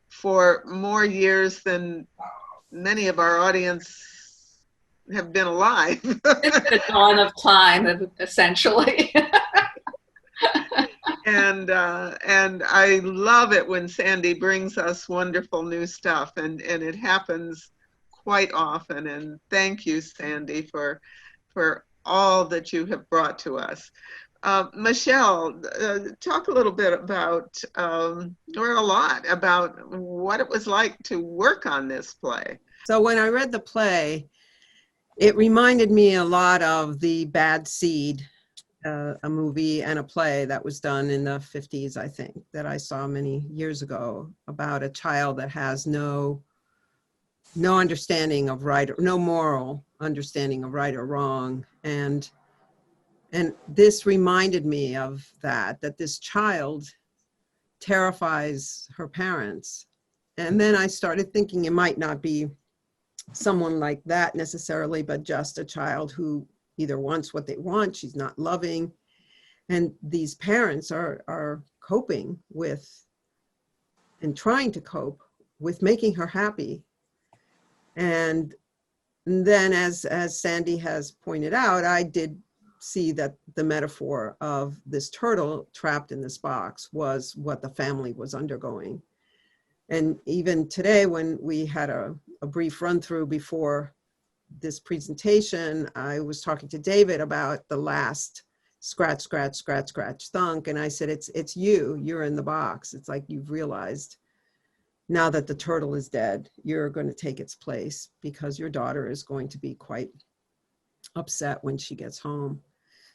for more years than many of our audience have been alive. It's the dawn of time, essentially. And I love it when Sandy brings us wonderful new stuff, and it happens quite often. And thank you, Sandy, for all that you have brought to us. Michelle, talk a little bit about, or a lot about what it was like to work on this play. So when I read the play, it reminded me a lot of The Bad Seed, a movie and a play that was done in the 50s, I think, that I saw many years ago, about a child that has no understanding of right, or no moral understanding of right or wrong. And this reminded me of that this child terrifies her parents. And then I started thinking it might not be someone like that necessarily, but just a child who either wants what they want, she's not loving, and these parents are coping with and trying to cope with making her happy. And then as Sandy has pointed out, I did see that the metaphor of this turtle trapped in this box was what the family was undergoing. And even today, when we had a brief run through before this presentation, I was talking to David about the last scratch, scratch, scratch, scratch, thunk. And I said, it's you're in the box. It's like you've realized now that the turtle is dead, you're going to take its place because your daughter is going to be quite upset when she gets home.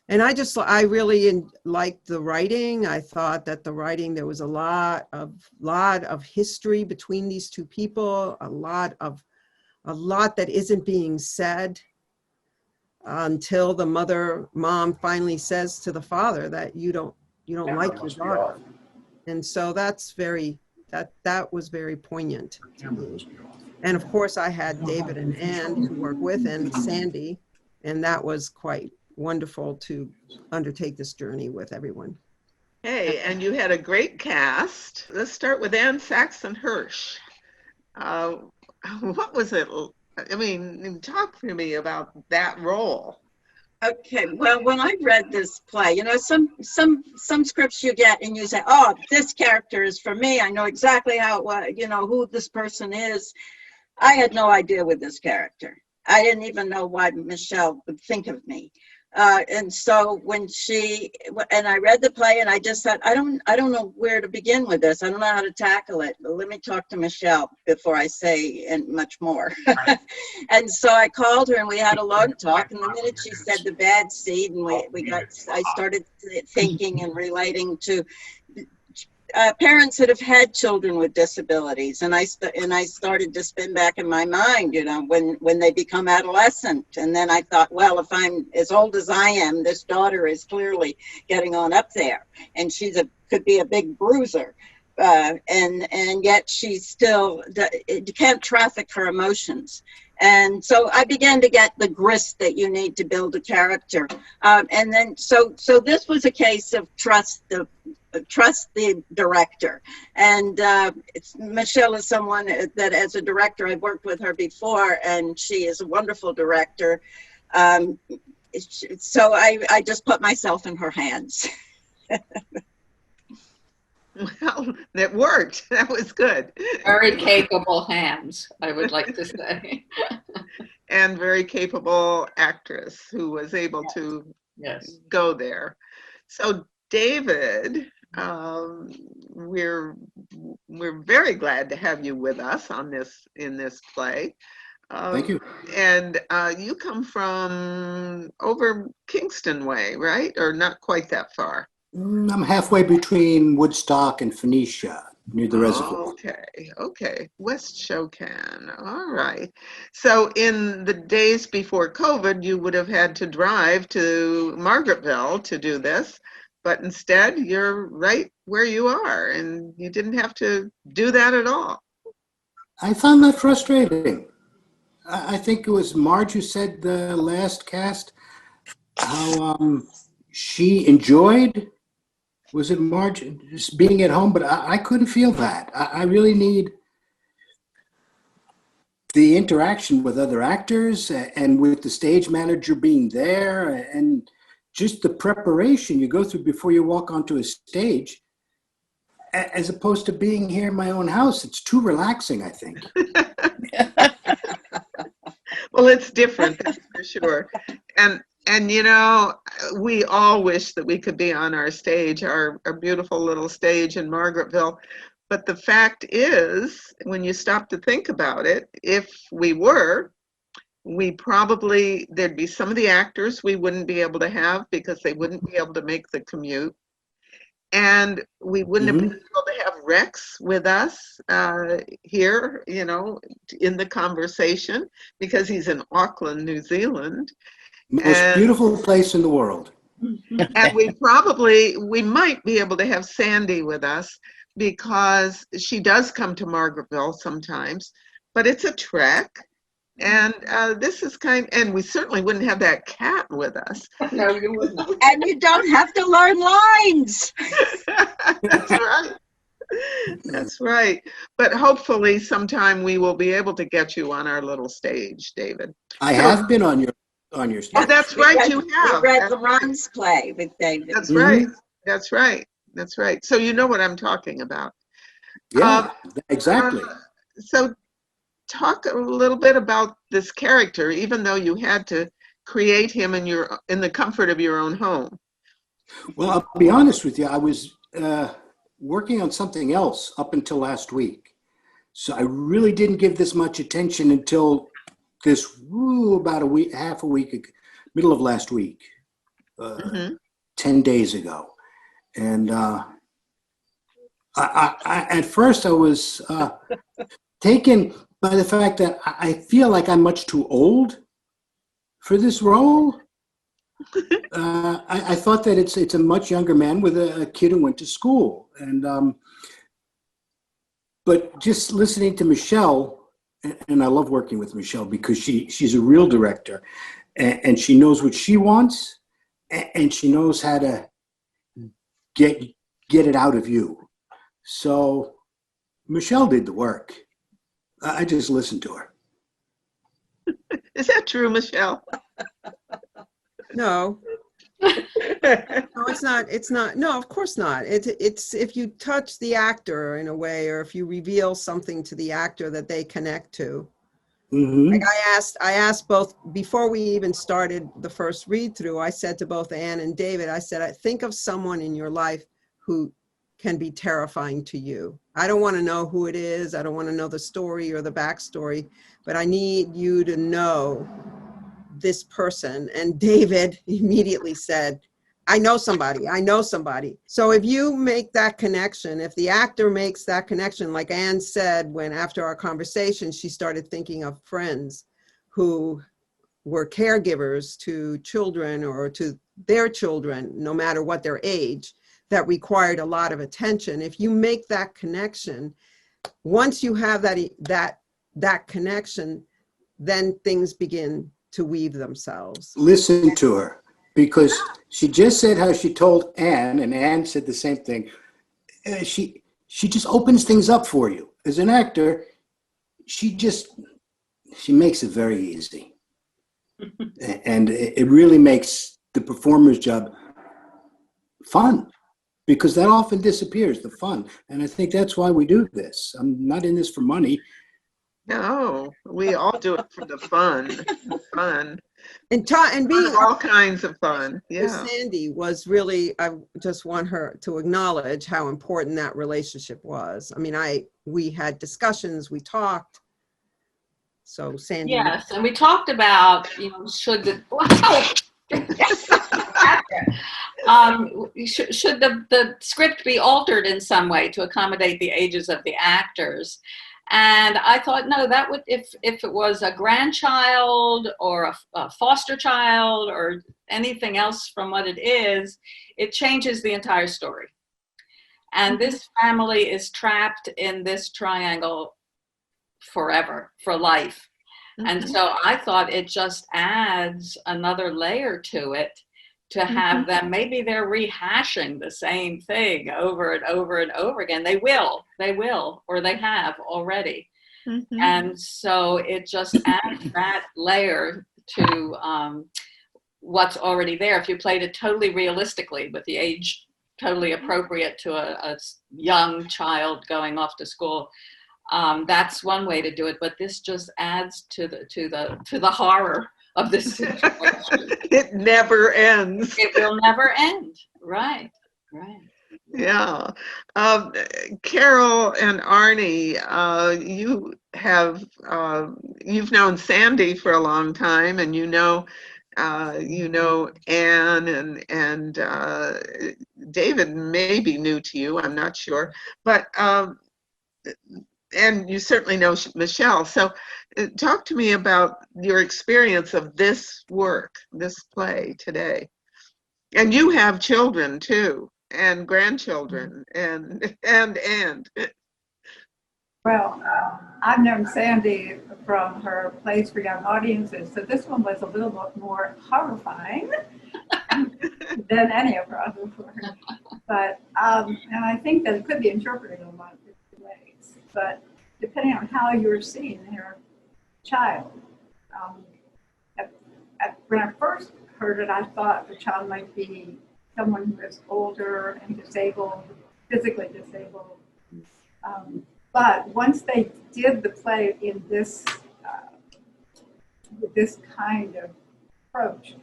And I really liked the writing. I thought that the writing, there was a lot of history between these two people, a lot that isn't being said until the mom finally says to the father that you don't like your daughter. And so that was very poignant to me. And of course I had David and Ann who work with, and Sandy, and that was quite wonderful to undertake this journey with everyone. Hey, and you had a great cast. Let's start with Ann Saxon-Hirsch. What was it? I mean, talk to me about that role. Okay, well, when I read this play, you know, some scripts you get and you say, oh, this character is for me. I know exactly how it was, you know, who this person is. I had no idea with this character. I didn't even know why Michelle would think of me. And so when I read the play and I just thought, I don't know where to begin with this. I don't know how to tackle it. But let me talk to Michelle before I say much more. And so I called her and we had a long talk. And the minute she said the bad seed, and I started thinking and relating to parents that have had children with disabilities, and I started to spin back in my mind, you know, when they become adolescent. And then I thought, well, if I'm as old as I am, this daughter is clearly getting on up there, and could be a big bruiser, and yet she's still can't traffic her emotions. And so I began to get the grist that you need to build a character. And then, so this was a case of trust the director. And Michelle is someone that as a director, I've worked with her before, and she is a wonderful director. So I just put myself in her hands. Well, that worked. That was good. Very capable hands, I would like to say. And very capable actress who was able to go there. So David, we're very glad to have you with us in this play. Thank you. And you come from over Kingston way, right? Or not quite that far? I'm halfway between Woodstock and Phoenicia, near the reservoir. Okay. West Shokan. All right. So in the days before COVID, you would have had to drive to Margaretville to do this, but instead you're right where you are, and you didn't have to do that at all. I found that frustrating. I think it was Marge who said the last cast how she enjoyed. Was it Marge just being at home? But I couldn't feel that. I really need the interaction with other actors and with the stage manager being there, and just the preparation you go through before you walk onto a stage, as opposed to being here in my own house. It's too relaxing, I think. Well, it's different, that's for sure. And you know, we all wish that we could be on our stage, our beautiful little stage in Margaretville. But the fact is, when you stop to think about it, if we were, there'd be some of the actors we wouldn't be able to have because they wouldn't be able to make the commute. And we wouldn't have been able to have Rex with us here, you know, in the conversation, because he's in Auckland, New Zealand. Most beautiful place in the world. And we might be able to have Sandy with us, because she does come to Margaretville sometimes, but it's a trek. And this is and we certainly wouldn't have that cat with us. No, you wouldn't. And you don't have to learn lines. That's right. That's right. But hopefully sometime we will be able to get you on our little stage, David. I have been on your on your Oh, stage. that's We right, read, you we have. read That's right. Laron's play with David. That's right. That's right. That's right. So you know what I'm talking about. Yeah, exactly. So talk a little bit about this character, even though you had to create him in the comfort of your own home. Well, I'll be honest with you. I was working on something else up until last week. So I really didn't give this much attention until this, about a week, half a week, middle of last week, 10 days ago. And at first I was taken by the fact that I feel like I'm much too old for this role. I thought that it's a much younger man with a kid who went to school. And but just listening to Michelle, and I love working with Michelle because she's a real director, and she knows what she wants, and she knows how to get it out of you. So Michelle did the work. I just listened to her. Is that true, Michelle? No. No, it's not. It's not. No, of course not. It's if you touch the actor in a way, or if you reveal something to the actor that they connect to. Like I asked both before we even started the first read through. I said to both Anne and David, I said, I think of someone in your life who can be terrifying to you. I don't want to know who it is. I don't want to know the story or the backstory, but I need you to know this person. And David immediately said, I know somebody. I know somebody. So if you make that connection, if the actor makes that connection, like Anne said, when after our conversation, she started thinking of friends who were caregivers to children or to their children, no matter what their age, that required a lot of attention. If you make that connection, once you have that connection, then things begin to weave themselves. Listen to her, because she just said how she told Anne, and Anne said the same thing. She just opens things up for you. As an actor, she makes it very easy. And it really makes the performer's job fun, because that often disappears, the fun. And I think that's why we do this. I'm not in this for money. No, we all do it for the fun. Fun. And being all kinds of fun. with Yeah. Sandy was really, I just want her to acknowledge how important that relationship was. I mean, we had discussions, we talked. So Sandy. Yes, and we talked about, should the should the script be altered in some way to accommodate the ages of the actors. And I thought, no, that would, if it was a grandchild or a foster child or anything else from what it is, it changes the entire story. And this family is trapped in this triangle forever, for life. And so I thought it just adds another layer to it, to have them, maybe they're rehashing the same thing over and over and over again. They will, or they have already. And so it just adds that layer to what's already there. If you played it totally realistically with the age totally appropriate to a young child going off to school, that's one way to do it. But this just adds to the horror of this situation. It never ends. It will never end. Right. Yeah. Carol and Arnie, you've known Sandy for a long time, and you know Anne and David may be new to you, I'm not sure, but and you certainly know Michelle. So talk to me about your experience of this work, this play today. And you have children too, and grandchildren, and. Well, I've known Sandy from her plays for young audiences, so this one was a little bit more horrifying than any of her other work. But, and I think that it could be interpreted in a lot of different ways. But depending on how you're seeing your child, at when I first heard it, I thought the child might be someone who is older and disabled, physically disabled. But once they did the play in this, with this kind of approach,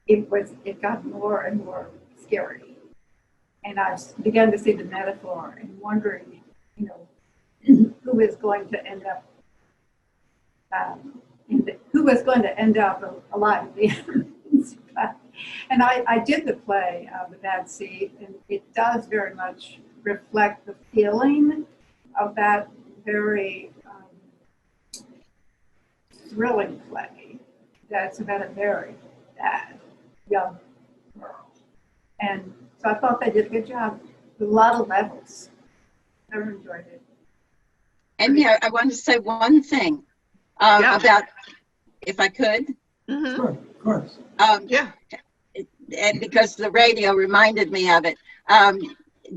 it got more and more scary. And I began to see the metaphor and wondering, you know, who is going to end up alive at the end. And I did the play, The Bad Seed, and it does very much reflect the feeling of that very thrilling play that's about a very bad young girl. And so I thought they did a good job with a lot of levels. I enjoyed it. And yeah, I want to say one thing about, if I could. Sure, of course. And because the radio reminded me of it.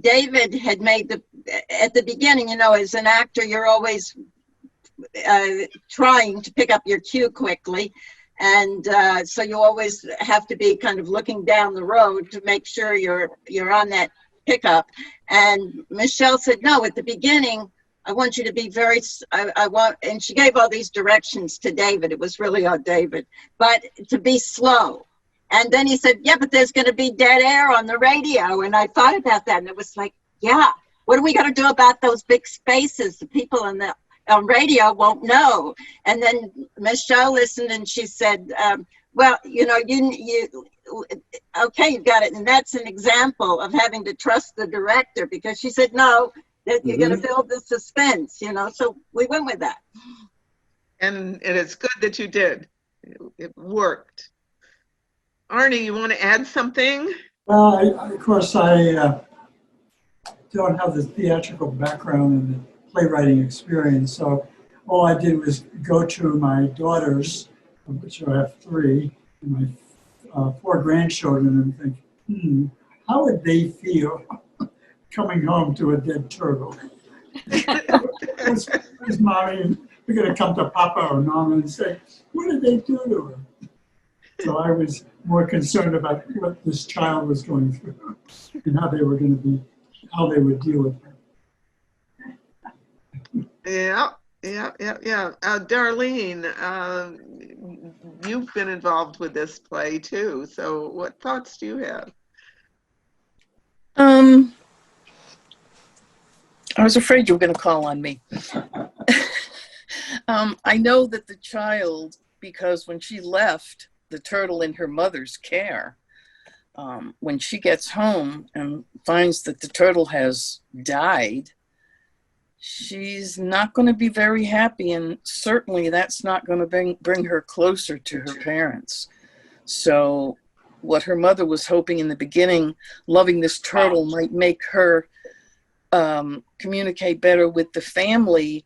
David had made at the beginning, you know, as an actor, you're always trying to pick up your cue quickly. And so you always have to be kind of looking down the road to make sure you're on that pickup. And Michelle said, no, at the beginning, I want you to be very, and she gave all these directions to David. It was really on David, but to be slow. And then he said, yeah, but there's going to be dead air on the radio. And I thought about that, and it was like, yeah, what are we going to do about those big spaces? The people on the radio won't know. And then Michelle listened, and she said, well, you know, okay, you got it. And that's an example of having to trust the director, because she said, no, that you're going to build the suspense, you know. So we went with that. And it's good that you did. It worked. Arnie, you want to add something? Well, of course, I don't have the theatrical background and the playwriting experience, so all I did was go to my daughters, of which I have 3, and my 4 grandchildren, and think, how would they feel coming home to a dead turtle? Where's Mommy? And we're going to come to Papa or Mama and say, what did they do to her? So I was more concerned about what this child was going through and how they would deal with her. Yeah. Darlene, you've been involved with this play too. So what thoughts do you have? I was afraid you were going to call on me. I know that the child, because when she left the turtle in her mother's care, when she gets home and finds that the turtle has died, she's not going to be very happy, and certainly that's not going to bring her closer to her parents. So what her mother was hoping in the beginning, loving this turtle, might make her communicate better with the family,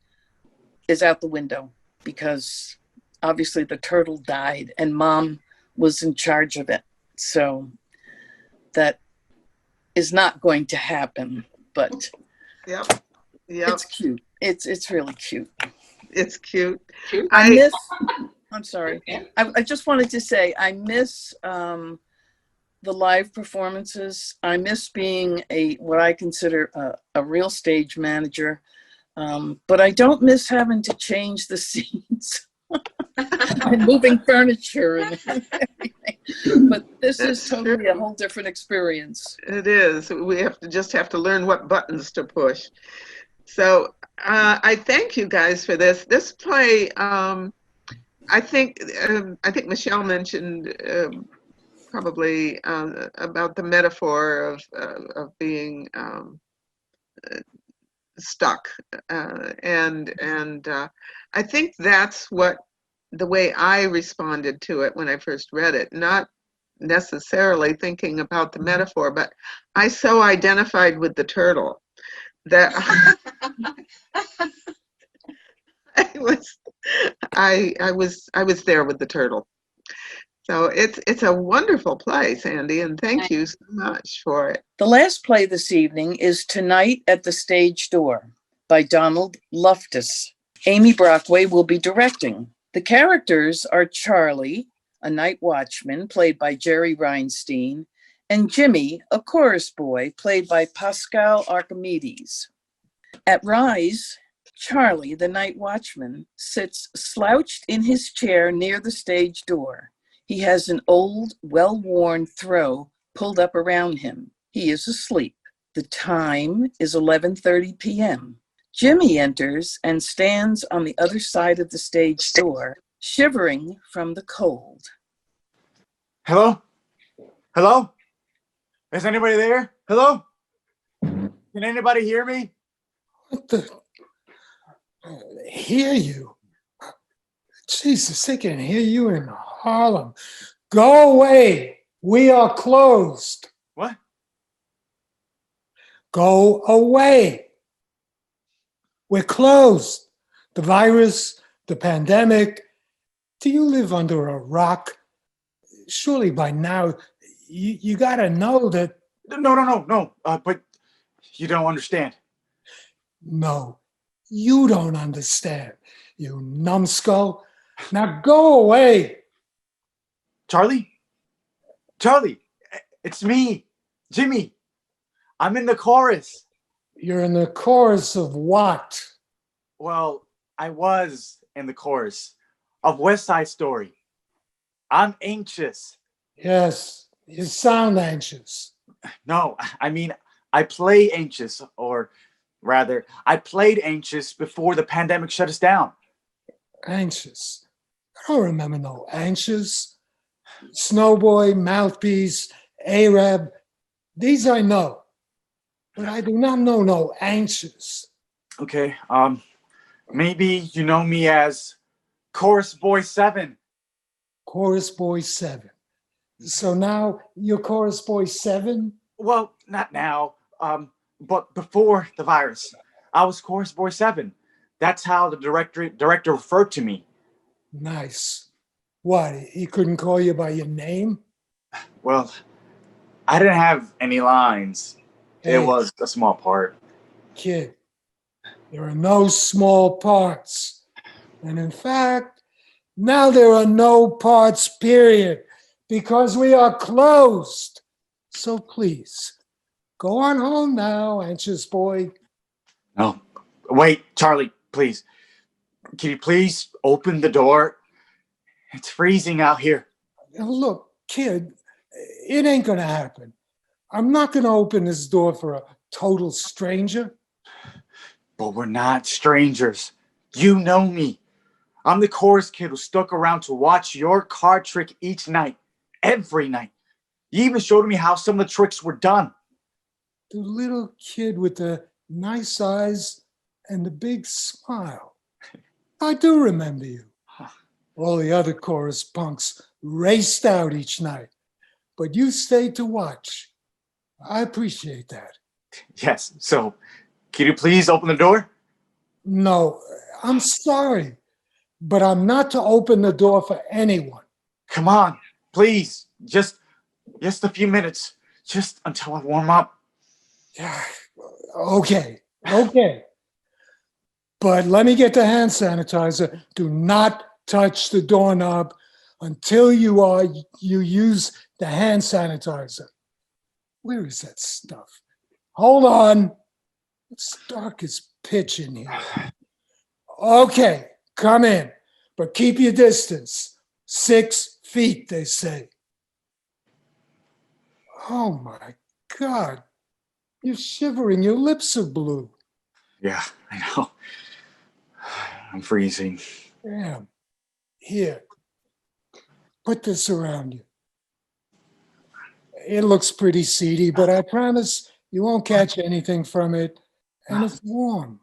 is out the window, because obviously the turtle died and Mom was in charge of it. So that is not going to happen, but it's cute. It's really cute. It's cute. I'm sorry. I just wanted to say, I miss the live performances. I miss being what I consider a real stage manager. But I don't miss having to change the scenes and moving furniture and everything. But this is totally a whole different experience. It is. We have to learn what buttons to push. So I thank you guys for this. This play, I think Michelle mentioned probably about the metaphor of being stuck, and I think that's the way I responded to it when I first read it, not necessarily thinking about the metaphor, but I so identified with the turtle that I was there with the turtle. So it's a wonderful play, Sandy, and thank you so much for it. The last play this evening is Tonight at the Stage Door by Donald Loftus. Amy Brockway will be directing. The characters are Charlie, a night watchman, played by Jerry Reinstein, and Jimmy, a chorus boy, played by Pascal Archimedes. At Rise, Charlie, the night watchman, sits slouched in his chair near the stage door. He has an old, well-worn throw pulled up around him. He is asleep. The time is 11:30 p.m. Jimmy enters and stands on the other side of the stage door, shivering from the cold. Hello? Hello? Is anybody there? Hello? Can anybody hear me? What the? Hear you? Jesus, they can hear you in Harlem. Go away. We are closed. What? Go away. We're closed. The virus, the pandemic. Do you live under a rock? Surely by now, you got to know that. No. But you don't understand. No, you don't understand, you numbskull. Now go away. Charlie? Charlie, it's me, Jimmy. I'm in the chorus. You're in the chorus of what? Well, I was in the chorus of West Side Story. I'm anxious. Yes, you sound anxious. No, I mean, I play anxious, or rather, I played anxious before the pandemic shut us down. Anxious? I don't remember no anxious. Snowboy, Mouthpiece, Arab, these I know. But I do not know no anxious. Okay, maybe you know me as Chorus Boy 7. Chorus Boy 7. So now you're Chorus Boy 7? Well, not now, but before the virus. I was Chorus Boy 7. That's how the director referred to me. Nice. What, he couldn't call you by your name? Well, I didn't have any lines. Hey, it was a small part. Kid, there are no small parts. And in fact, now there are no parts, period, because we are closed. So please, go on home now, anxious boy. No, wait, Charlie, please. Can you please open the door? It's freezing out here. Look, kid, it ain't gonna happen. I'm not gonna open this door for a total stranger. But we're not strangers. You know me. I'm the chorus kid who stuck around to watch your card trick each night, every night. You even showed me how some of the tricks were done. The little kid with the nice eyes and the big smile. I do remember you. All the other chorus punks raced out each night, but you stayed to watch. I appreciate that. Yes, so can you please open the door? No, I'm sorry, but I'm not to open the door for anyone. Come on, please. Just a few minutes, just until I warm up. Okay. But let me get the hand sanitizer. Do not touch the doorknob until you use the hand sanitizer. Where is that stuff? Hold on. It's dark as pitch in here. Okay, come in, but keep your distance. 6 feet, they say. Oh my God. You're shivering. Your lips are blue. Yeah, I know. I'm freezing. Damn. Here. Put this around you. It looks pretty seedy, but I promise you won't catch anything from it. And it's warm.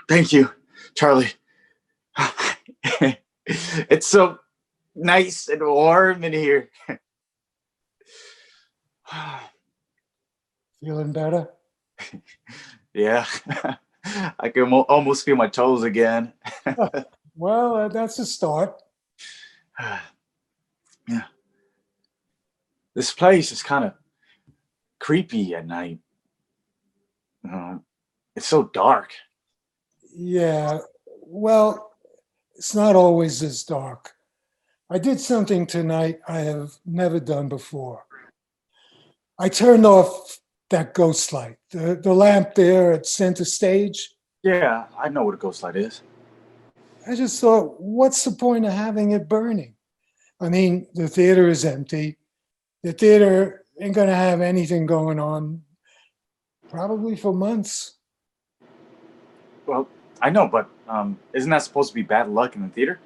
Thank you, Charlie. It's so nice and warm in here. Feeling better? Yeah, I can almost feel my toes again. Well, that's a start. Yeah. This place is kind of creepy at night. It's so dark. Yeah, well, it's not always this dark. I did something tonight I have never done before. I turned off that ghost light, the lamp there at center stage. Yeah, I know what a ghost light is. I just thought, what's the point of having it burning? I mean, the theater is empty. The theater ain't going to have anything going on probably for months. Well, I know, but isn't that supposed to be bad luck in the theater?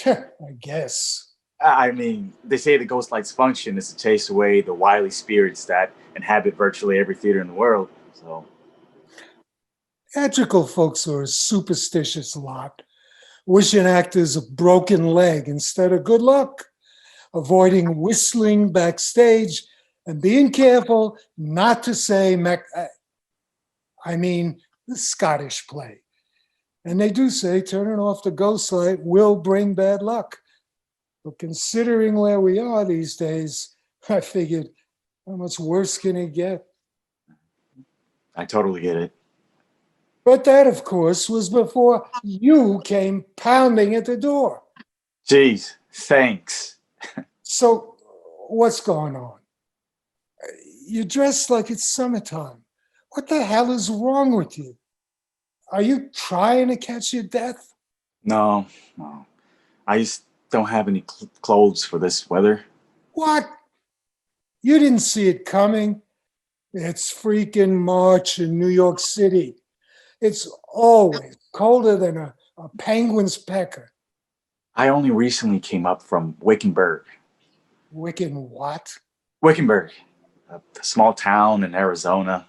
I guess. I mean, they say the ghost light's function is to chase away the wily spirits that inhabit virtually every theater in the world. So, Theatrical folks are a superstitious lot, wishing actors a broken leg instead of good luck, avoiding whistling backstage, and being careful not to say, the Scottish play. And they do say turning off the ghost light will bring bad luck. But considering where we are these days, I figured, how much worse can it get? I totally get it. But that, of course, was before you came pounding at the door. Jeez, thanks. So, what's going on? You're dressed like it's summertime. What the hell is wrong with you? Are you trying to catch your death? No. I just don't have any clothes for this weather. What? You didn't see it coming? It's freaking March in New York City. It's always colder than a penguin's pecker. I only recently came up from Wickenburg. Wiccan what? Wickenburg, a small town in Arizona,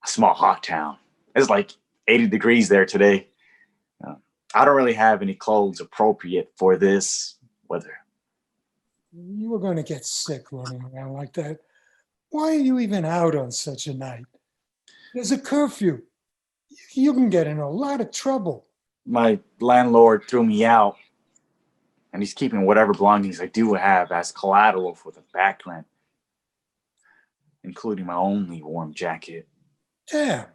a small hot town. It's like 80 degrees there today. I don't really have any clothes appropriate for this weather. You were going to get sick running around like that. Why are you even out on such a night? There's a curfew. You can get in a lot of trouble. My landlord threw me out, and he's keeping whatever belongings I do have as collateral for the back rent, including my only warm jacket. Damn.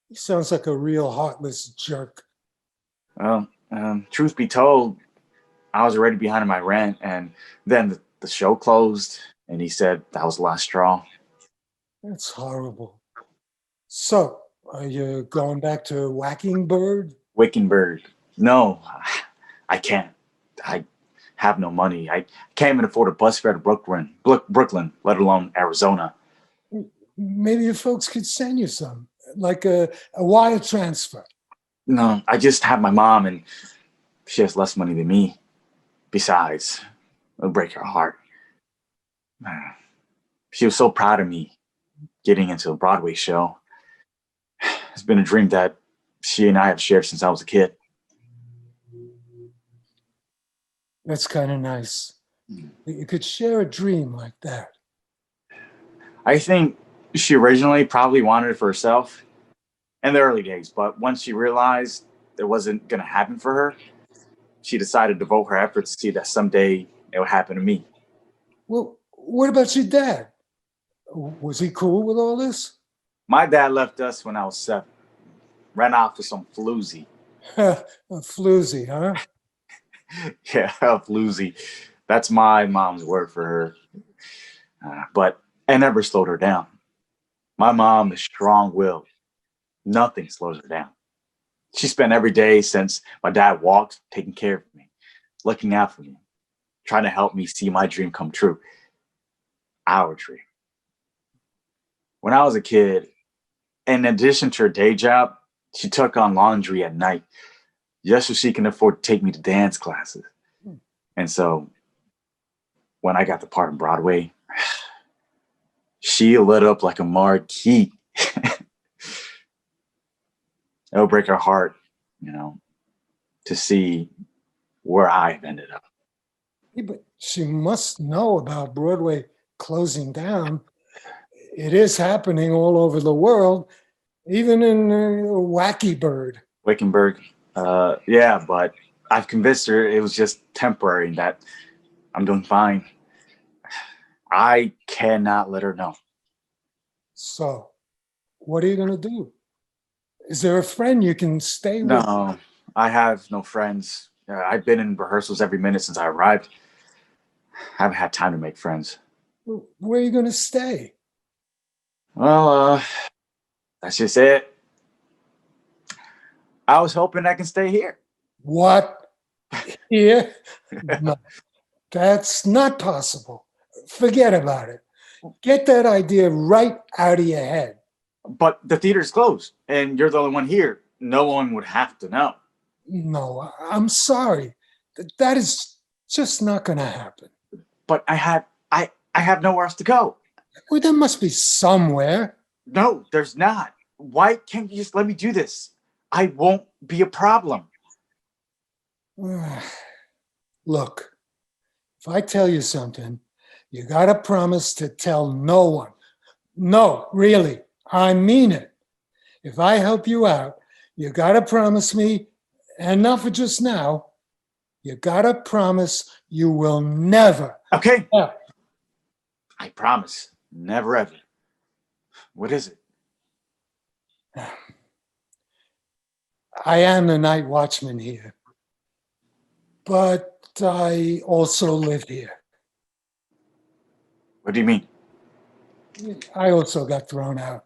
He sounds like a real heartless jerk. Well, truth be told, I was already behind on my rent, and then the show closed, and he said that was the last straw. That's horrible. So, are you going back to Wackingbird? Wickenburg. No, I can't. I have no money. I can't even afford a bus fare to Brooklyn, let alone Arizona. Maybe your folks could send you some, like a wire transfer. No, I just have my mom, and she has less money than me. Besides, it'll break her heart. She was so proud of me getting into a Broadway show. It's been a dream that she and I have shared since I was a kid. That's kind of nice. You could share a dream like that. I think she originally probably wanted it for herself in the early days, but once she realized it wasn't going to happen for her, she decided to devote her efforts to see that someday it would happen to me. Well, what about your dad? Was he cool with all this? My dad left us when I was 7. Ran off with some floozy. A floozy, huh? Yeah, a floozy. That's my mom's word for her. But it never slowed her down. My mom is strong-willed. Nothing slows her down. She spent every day since my dad walked taking care of me, looking out for me, trying to help me see my dream come true. Our dream. When I was a kid, in addition to her day job, she took on laundry at night just so she can afford to take me to dance classes. And so when I got the part on Broadway, she lit up like a marquee. It'll break her heart, to see where I've ended up. Yeah, but she must know about Broadway closing down. It is happening all over the world, even in Wackingbird. Wickenburg. Yeah, but I've convinced her it was just temporary and that I'm doing fine. I cannot let her know. So, what are you going to do? Is there a friend you can stay with? No, I have no friends. I've been in rehearsals every minute since I arrived. I haven't had time to make friends. Where are you going to stay? Well, that's just it. I was hoping I can stay here. What? Here? No, that's not possible. Forget about it. Get that idea right out of your head. But the theater's closed, and you're the only one here. No one would have to know. No, I'm sorry. That is just not going to happen. But I have nowhere else to go. Well, there must be somewhere. No, there's not. Why can't you just let me do this? I won't be a problem. Look, if I tell you something, you got to promise to tell no one. No, really, I mean it. If I help you out, you got to promise me, and not for just now, you got to promise you will never. Okay. I promise. Never ever. What is it? I am the night watchman here, but I also live here. What do you mean? I also got thrown out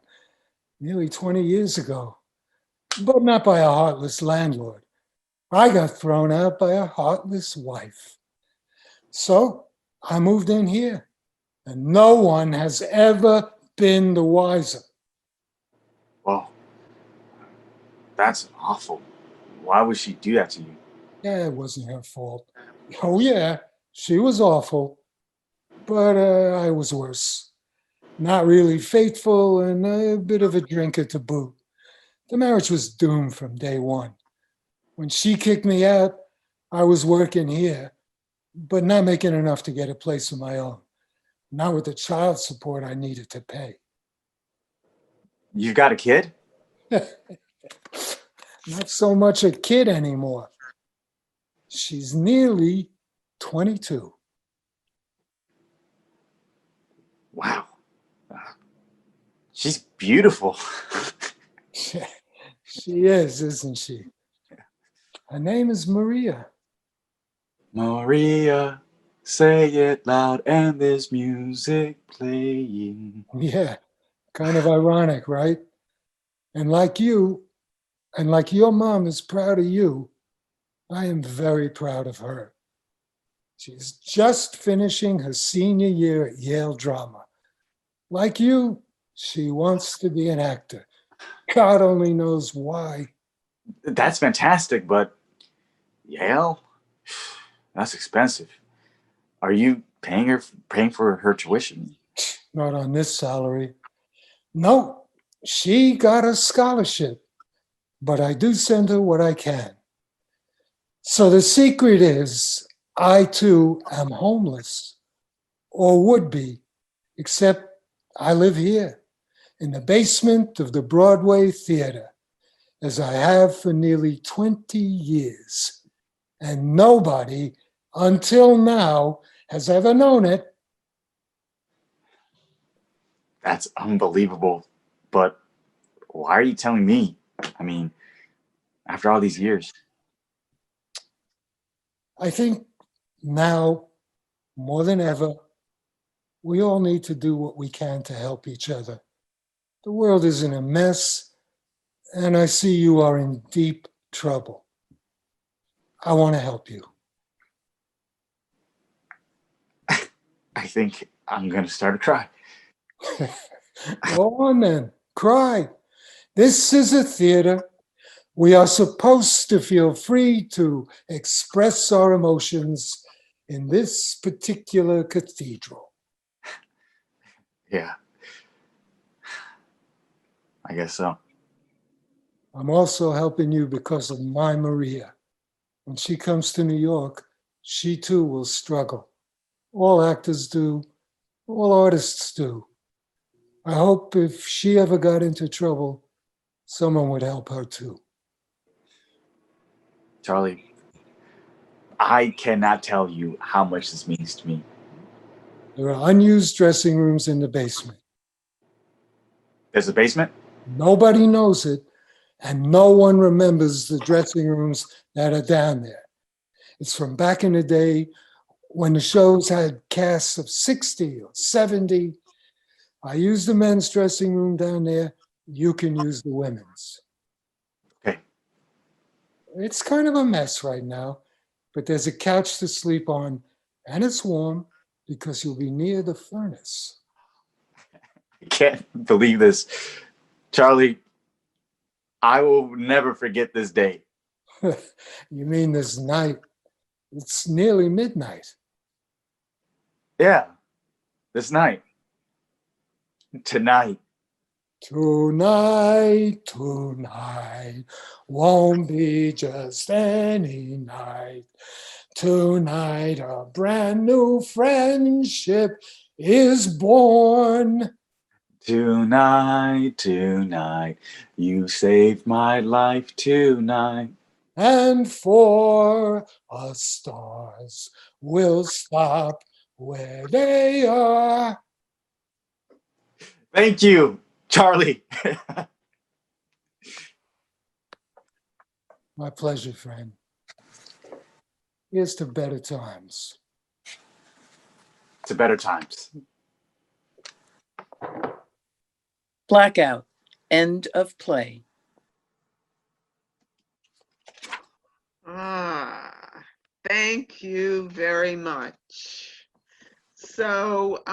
nearly 20 years ago, but not by a heartless landlord. I got thrown out by a heartless wife. So I moved in here, and no one has ever been the wiser. Well, that's awful. Why would she do that to you? Yeah, it wasn't her fault. Oh yeah, she was awful, but I was worse. Not really faithful and a bit of a drinker to boot. The marriage was doomed from day one. When she kicked me out, I was working here, but not making enough to get a place of my own. Not with the child support I needed to pay. You've got a kid? Not so much a kid anymore. She's nearly 22. Wow. She's beautiful. She is, isn't she? Her name is Maria. Maria, say it loud and there's music playing. Yeah, kind of ironic, right? And like you, and like your mom is proud of you, I am very proud of her. She's just finishing her senior year at Yale Drama. Like you, she wants to be an actor. God only knows why. That's fantastic, but Yale? That's expensive. Are you paying for her tuition? Not on this salary. No, she got a scholarship, but I do send her what I can. So the secret is, I too am homeless, or would be, except I live here, in the basement of the Broadway Theater, as I have for nearly 20 years. And nobody, until now, has ever known it. That's unbelievable. But why are you telling me? I mean, after all these years. I think now, more than ever, we all need to do what we can to help each other. The world is in a mess, and I see you are in deep trouble. I want to help you. I think I'm going to start to cry. Go on then, cry. This is a theater. We are supposed to feel free to express our emotions in this particular cathedral. Yeah. I guess so. I'm also helping you because of my Maria. When she comes to New York, she too will struggle. All actors do, all artists do. I hope if she ever got into trouble, someone would help her too. Charlie, I cannot tell you how much this means to me. There are unused dressing rooms in the basement. There's a basement? Nobody knows it, and no one remembers the dressing rooms that are down there. It's from back in the day when the shows had casts of 60 or 70. I use the men's dressing room down there. You can use the women's. Okay. It's kind of a mess right now, but there's a couch to sleep on, and it's warm because you'll be near the furnace. I can't believe this. Charlie, I will never forget this day. You mean this night? It's nearly midnight. Yeah, this night. Tonight. Tonight won't be just any night. Tonight a brand new friendship is born. Tonight, you saved my life tonight. And for us stars will stop where they are. Thank you, Charlie. My pleasure, friend. Here's to better times. To better times. Blackout. End of play. Thank you very much. So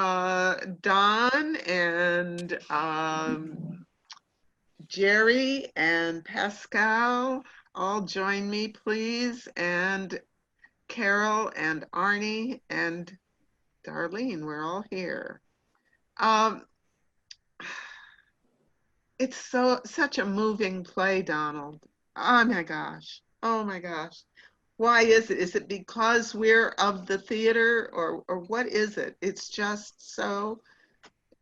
Don and Jerry and Pascal, all join me, please, and Carol and Arnie and Darlene, we're all here. It's such a moving play, Donald. Oh my gosh. Oh my gosh. Why is it? Is it because we're of the theater, or what is it? It's just so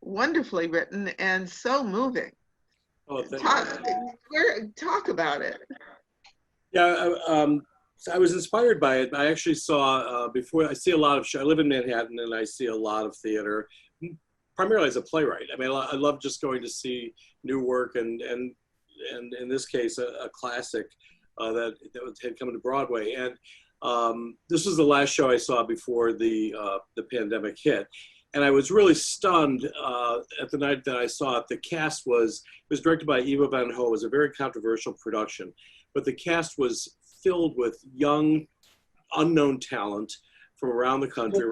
wonderfully written and so moving. Oh, thank Talk about it. Yeah, so I was inspired by it. I actually saw before. I see a lot of I live in Manhattan, and I see a lot of theater, primarily as a playwright. I mean, I love just going to see new work, and in this case, a classic that had come to Broadway. And this was the last show I saw before the pandemic hit. And I was really stunned at the night that I saw it. The cast was directed by Eva Van Ho. It was a very controversial production, but the cast was filled with young, unknown talent from around the country,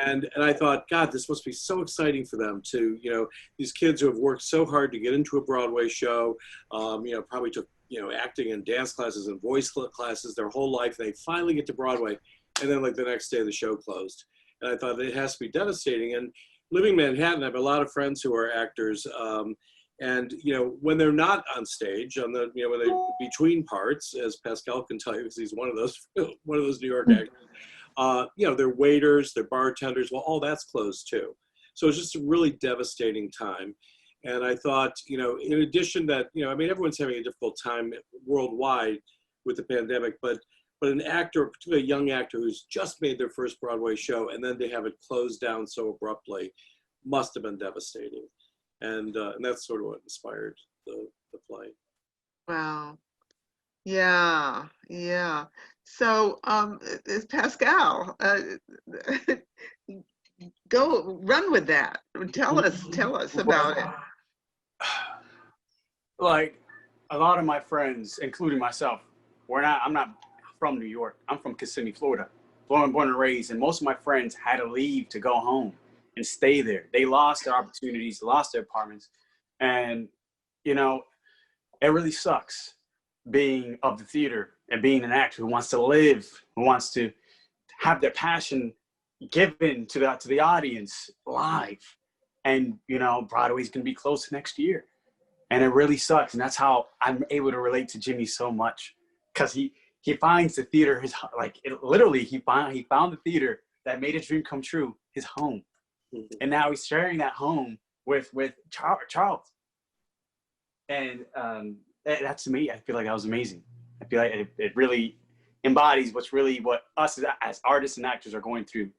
and I thought, God, this must be so exciting for them to, these kids who have worked so hard to get into a Broadway show, probably took, acting and dance classes and voice classes their whole life. They finally get to Broadway, and then like the next day the show closed. And I thought it has to be devastating. And living in Manhattan, I have a lot of friends who are actors. And when they're not on stage, when they're between parts, as Pascal can tell you, because he's one of those New York actors, they're waiters, they're bartenders. Well, all that's closed too. So it's just a really devastating time. And I thought, in addition that, everyone's having a difficult time worldwide with the pandemic, but an actor, particularly a young actor who's just made their first Broadway show, and then to have it closed down so abruptly must have been devastating. And that's sort of what inspired the play. Wow. Yeah. So, Pascal, go run with that. Tell us about it. Like a lot of my friends, including myself, I'm not from New York. I'm from Kissimmee, Florida, born and raised, and most of my friends had to leave to go home and stay there. They lost their opportunities, lost their apartments, and it really sucks being of the theater and being an actor who wants to live, who wants to have their passion given to the audience live. And Broadway's gonna be closed next year, and it really sucks. And that's how I'm able to relate to Jimmy so much, because he finds the theater he found the theater that made his dream come true, his home. And now he's sharing that home with Charles. And that's, to me, I feel like that was amazing. I feel like it really embodies what us as artists and actors are going through.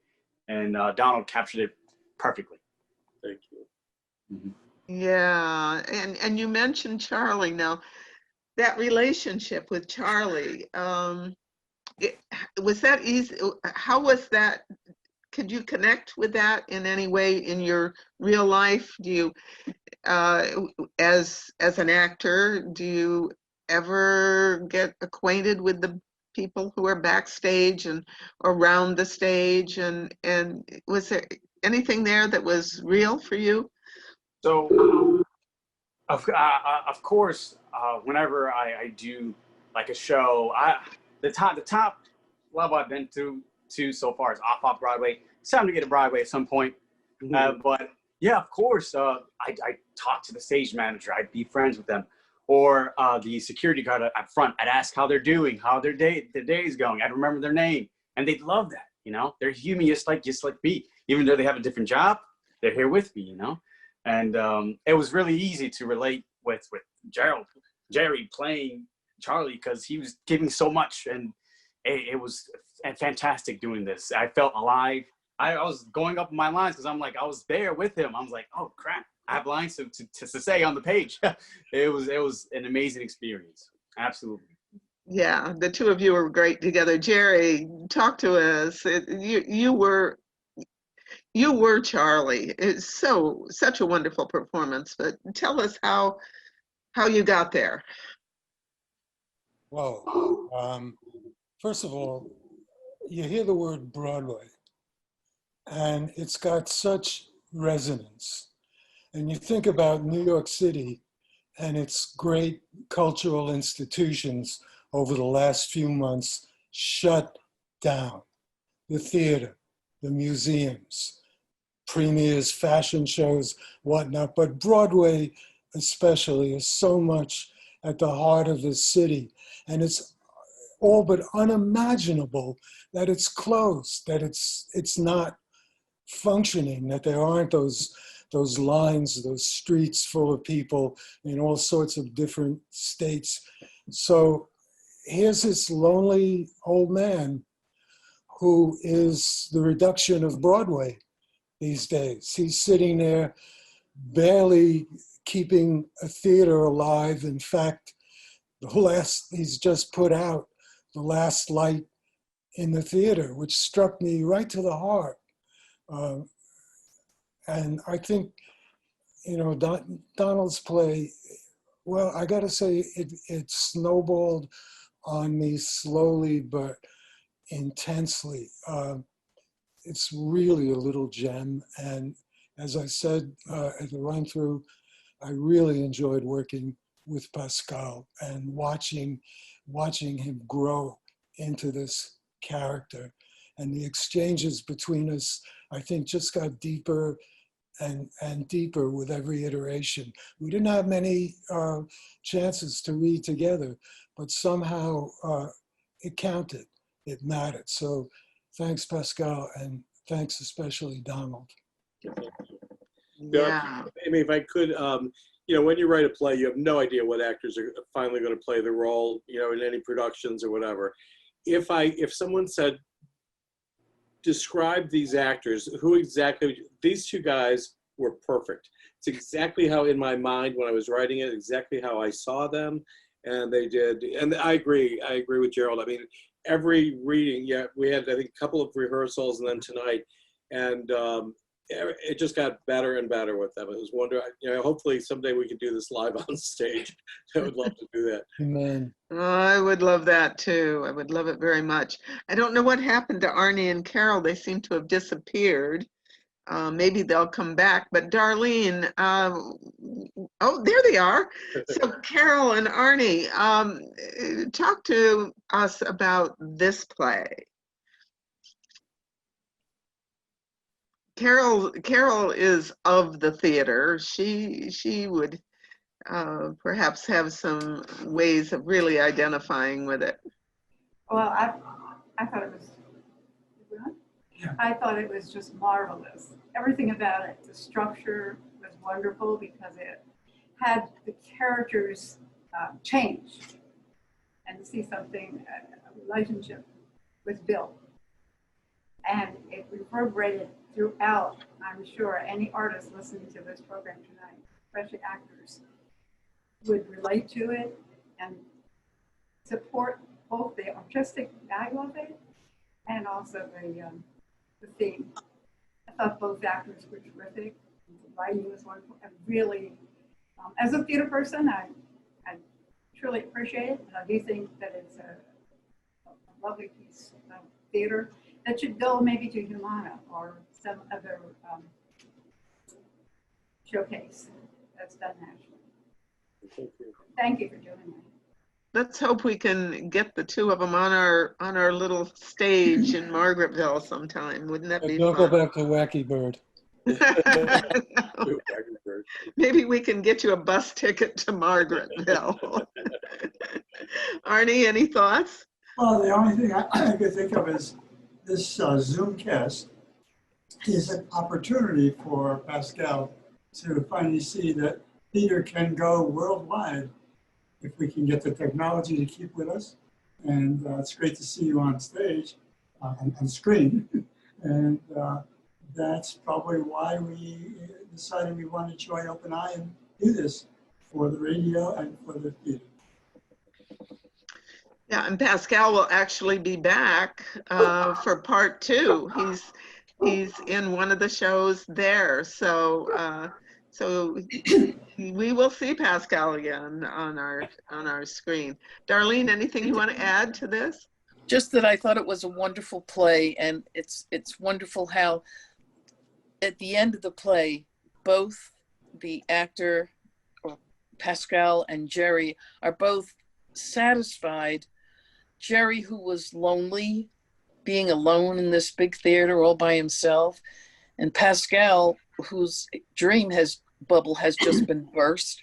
And Donald captured it perfectly. Thank you. Mm-hmm. Yeah, and you mentioned Charlie. Now, that relationship with Charlie, was that easy? How was that? Could you connect with that in any way in your real life? Do you, as an actor, do you ever get acquainted with the people who are backstage and around the stage? And was there anything there that was real for you? So, of course, whenever I do like a show, the top level I've been to so far is off Broadway. It's time to get to Broadway at some point. But yeah, of course, I talk to the stage manager. I'd be friends with them, or the security guard up front. I'd ask how they're doing, how their day's going. I'd remember their name, and they'd love that. You know, they're human, just like me. Even though they have a different job, they're here with me. You know. And it was really easy to relate with Jerry playing Charlie, because he was giving so much, and it was fantastic doing this. I felt alive. I was going up my lines because I'm like, I was there with him. I was like, oh crap, I have lines to say on the page. It was an amazing experience. Absolutely. Yeah, the two of you were great together. Jerry, talk to us. You were Charlie. It's such a wonderful performance. But tell us how you got there. Well, first of all, you hear the word Broadway, and it's got such resonance. And you think about New York City and its great cultural institutions over the last few months shut down. The theater, the museums, premieres, fashion shows, whatnot. But Broadway especially is so much at the heart of the city. And it's all but unimaginable that it's closed, that it's not functioning, that there aren't those lines, those streets full of people in all sorts of different states. So here's this lonely old man who is the reduction of Broadway these days. He's sitting there barely keeping a theater alive. In fact, he's just put out The Last Light in the Theater, which struck me right to the heart. And I think, you know, Donald's play, well, I got to say, it snowballed on me slowly but intensely. It's really a little gem. And as I said at the run through, I really enjoyed working with Pascal and watching him grow into this character. And the exchanges between us, I think, just got deeper and deeper with every iteration. We didn't have many chances to read together, but somehow it counted, it mattered. So thanks, Pascal, and thanks especially Donald. Yeah. I mean, if I could, you know, when you write a play, you have no idea what actors are finally going to play the role, you know, in any productions or whatever. If someone said, describe these actors, these two guys were perfect. It's exactly how in my mind when I was writing it, exactly how I saw them, and they did. And I agree with Gerald. I mean, every reading, yeah, we had, I think, a couple of rehearsals and then tonight, and it just got better and better with them. It was wonderful. You know, hopefully someday we can do this live on stage. I would love to do that. Amen. Oh, I would love that too. I would love it very much. I don't know what happened to Arnie and Carol. They seem to have disappeared. Maybe they'll come back. But Darlene, oh, there they are. So Carol and Arnie, talk to us about this play. Carol is of the theater. She would perhaps have some ways of really identifying with it. Well, I thought it was, I thought it was just marvelous. Everything about it, the structure was wonderful because it had the characters change, and to see something, a relationship was built, and it reverberated throughout. I'm sure any artist listening to this program tonight especially actors, would relate to it and support both the artistic value of it and also the theme. I thought both actors were terrific. The writing was wonderful. And really, as a theater person, I truly appreciate it. And I do think that it's a lovely piece of theater that should go maybe to Humana or some other showcase that's done nationally. Thank you for doing that. Let's hope we can get the two of them on our little stage in Margaretville sometime. Wouldn't that be Don't fun? go back to Wacky Bird. Maybe we can get you a bus ticket to Margaretville. Arnie, any thoughts? Well, the only thing I could think of is this Zoomcast is an opportunity for Pascal to finally see that theater can go worldwide if we can get the technology to keep with us. And it's great to see you on stage, on screen. And that's probably why we decided we want to join OpenEye and do this for the radio and for the theater. Yeah, and Pascal will actually be back for part 2. He's in one of the shows there, so we will see Pascal again on our screen. Darlene, anything you want to add to this? Just that I thought it was a wonderful play, and it's wonderful how at the end of the play, both the actor, or Pascal, and Jerry are both satisfied. Jerry, who was lonely, being alone in this big theater all by himself, and Pascal, whose bubble has just been burst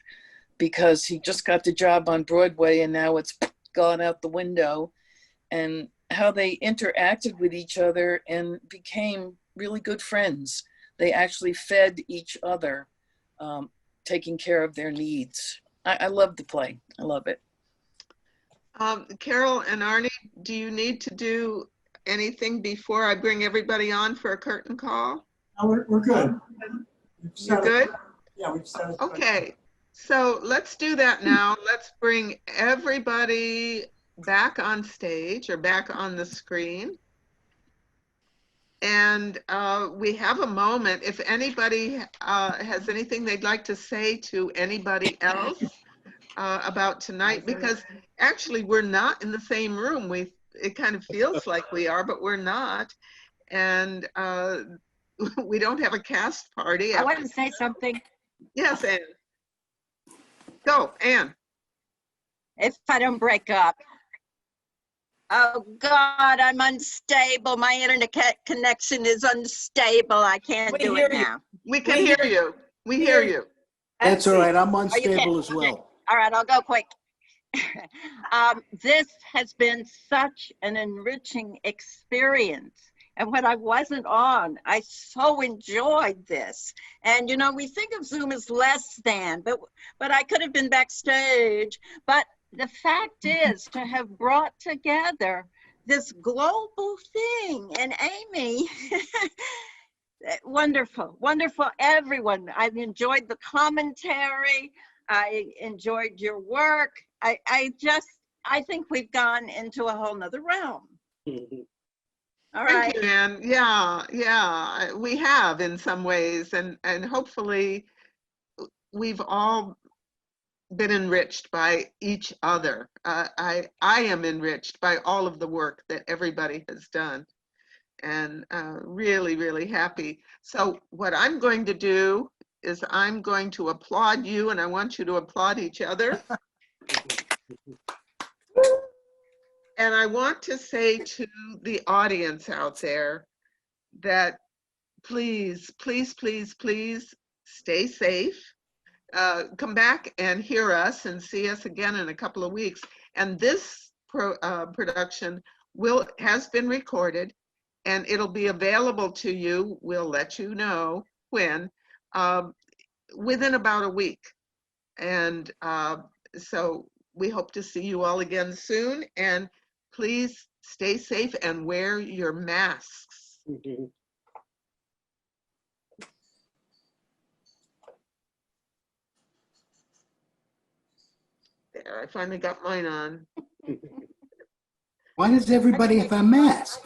because he just got the job on Broadway and now it's gone out the window, and how they interacted with each other and became really good friends. They actually fed each other, taking care of their needs. I love the play. I love it. Carol and Arnie, do you need to do anything before I bring everybody on for a curtain call? No, we're good. You're good? Yeah, we've set it. Okay, so let's do that now. Let's bring everybody back on stage or back on the screen. And we have a moment. If anybody has anything they'd like to say to anybody else about tonight, because actually we're not in the same room. It kind of feels like we are, but we're not. And we don't have a cast party. I want to say something. Yes, Anne. Go, Anne. If I don't break up. Oh God, I'm unstable. My internet connection is unstable. I can't do it now. We can hear you. We hear you. That's all right. I'm Oh, you unstable can? as well. All right, I'll go quick. This has been such an enriching experience. And when I wasn't on, I so enjoyed this. And you know, we think of Zoom as less than, but I could have been backstage. But the fact is to have brought together this global thing, and Amy, wonderful, wonderful, everyone. I've enjoyed the commentary. I enjoyed your work. I think we've gone into a whole nother realm. All right. Thank you, Anne. Yeah, we have in some ways, and hopefully we've all been enriched by each other. I am enriched by all of the work that everybody has done, and really, really happy. So what I'm going to do is I'm going to applaud you, and I want you to applaud each other. And I want to say to the audience out there that please, please, please, please stay safe. Come back and hear us and see us again in a couple of weeks. And this production has been recorded, and it'll be available to you. We'll let you know when, within about a week. And so we hope to see you all again soon. And please stay safe and wear your masks. there. I finally got mine on. Why does everybody have a mask?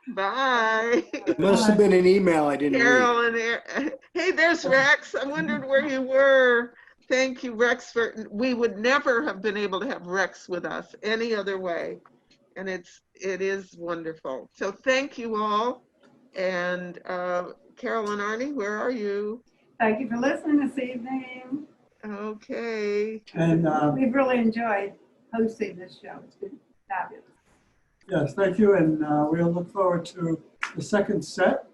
Bye. Must have been an email I didn't read. Carol and hey, there's Rex. I wondered where you were. Thank you, Rex. We would never have been able to have Rex with us any other way, and it is wonderful. So thank you all. And Carol and Arnie, where are you? Thank you for listening this evening. Okay. And We've really enjoyed hosting this show. It's been fabulous. yes, thank you. And we'll look forward to the second set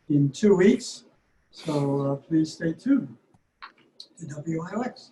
in 2 weeks. So please stay tuned to WIOX.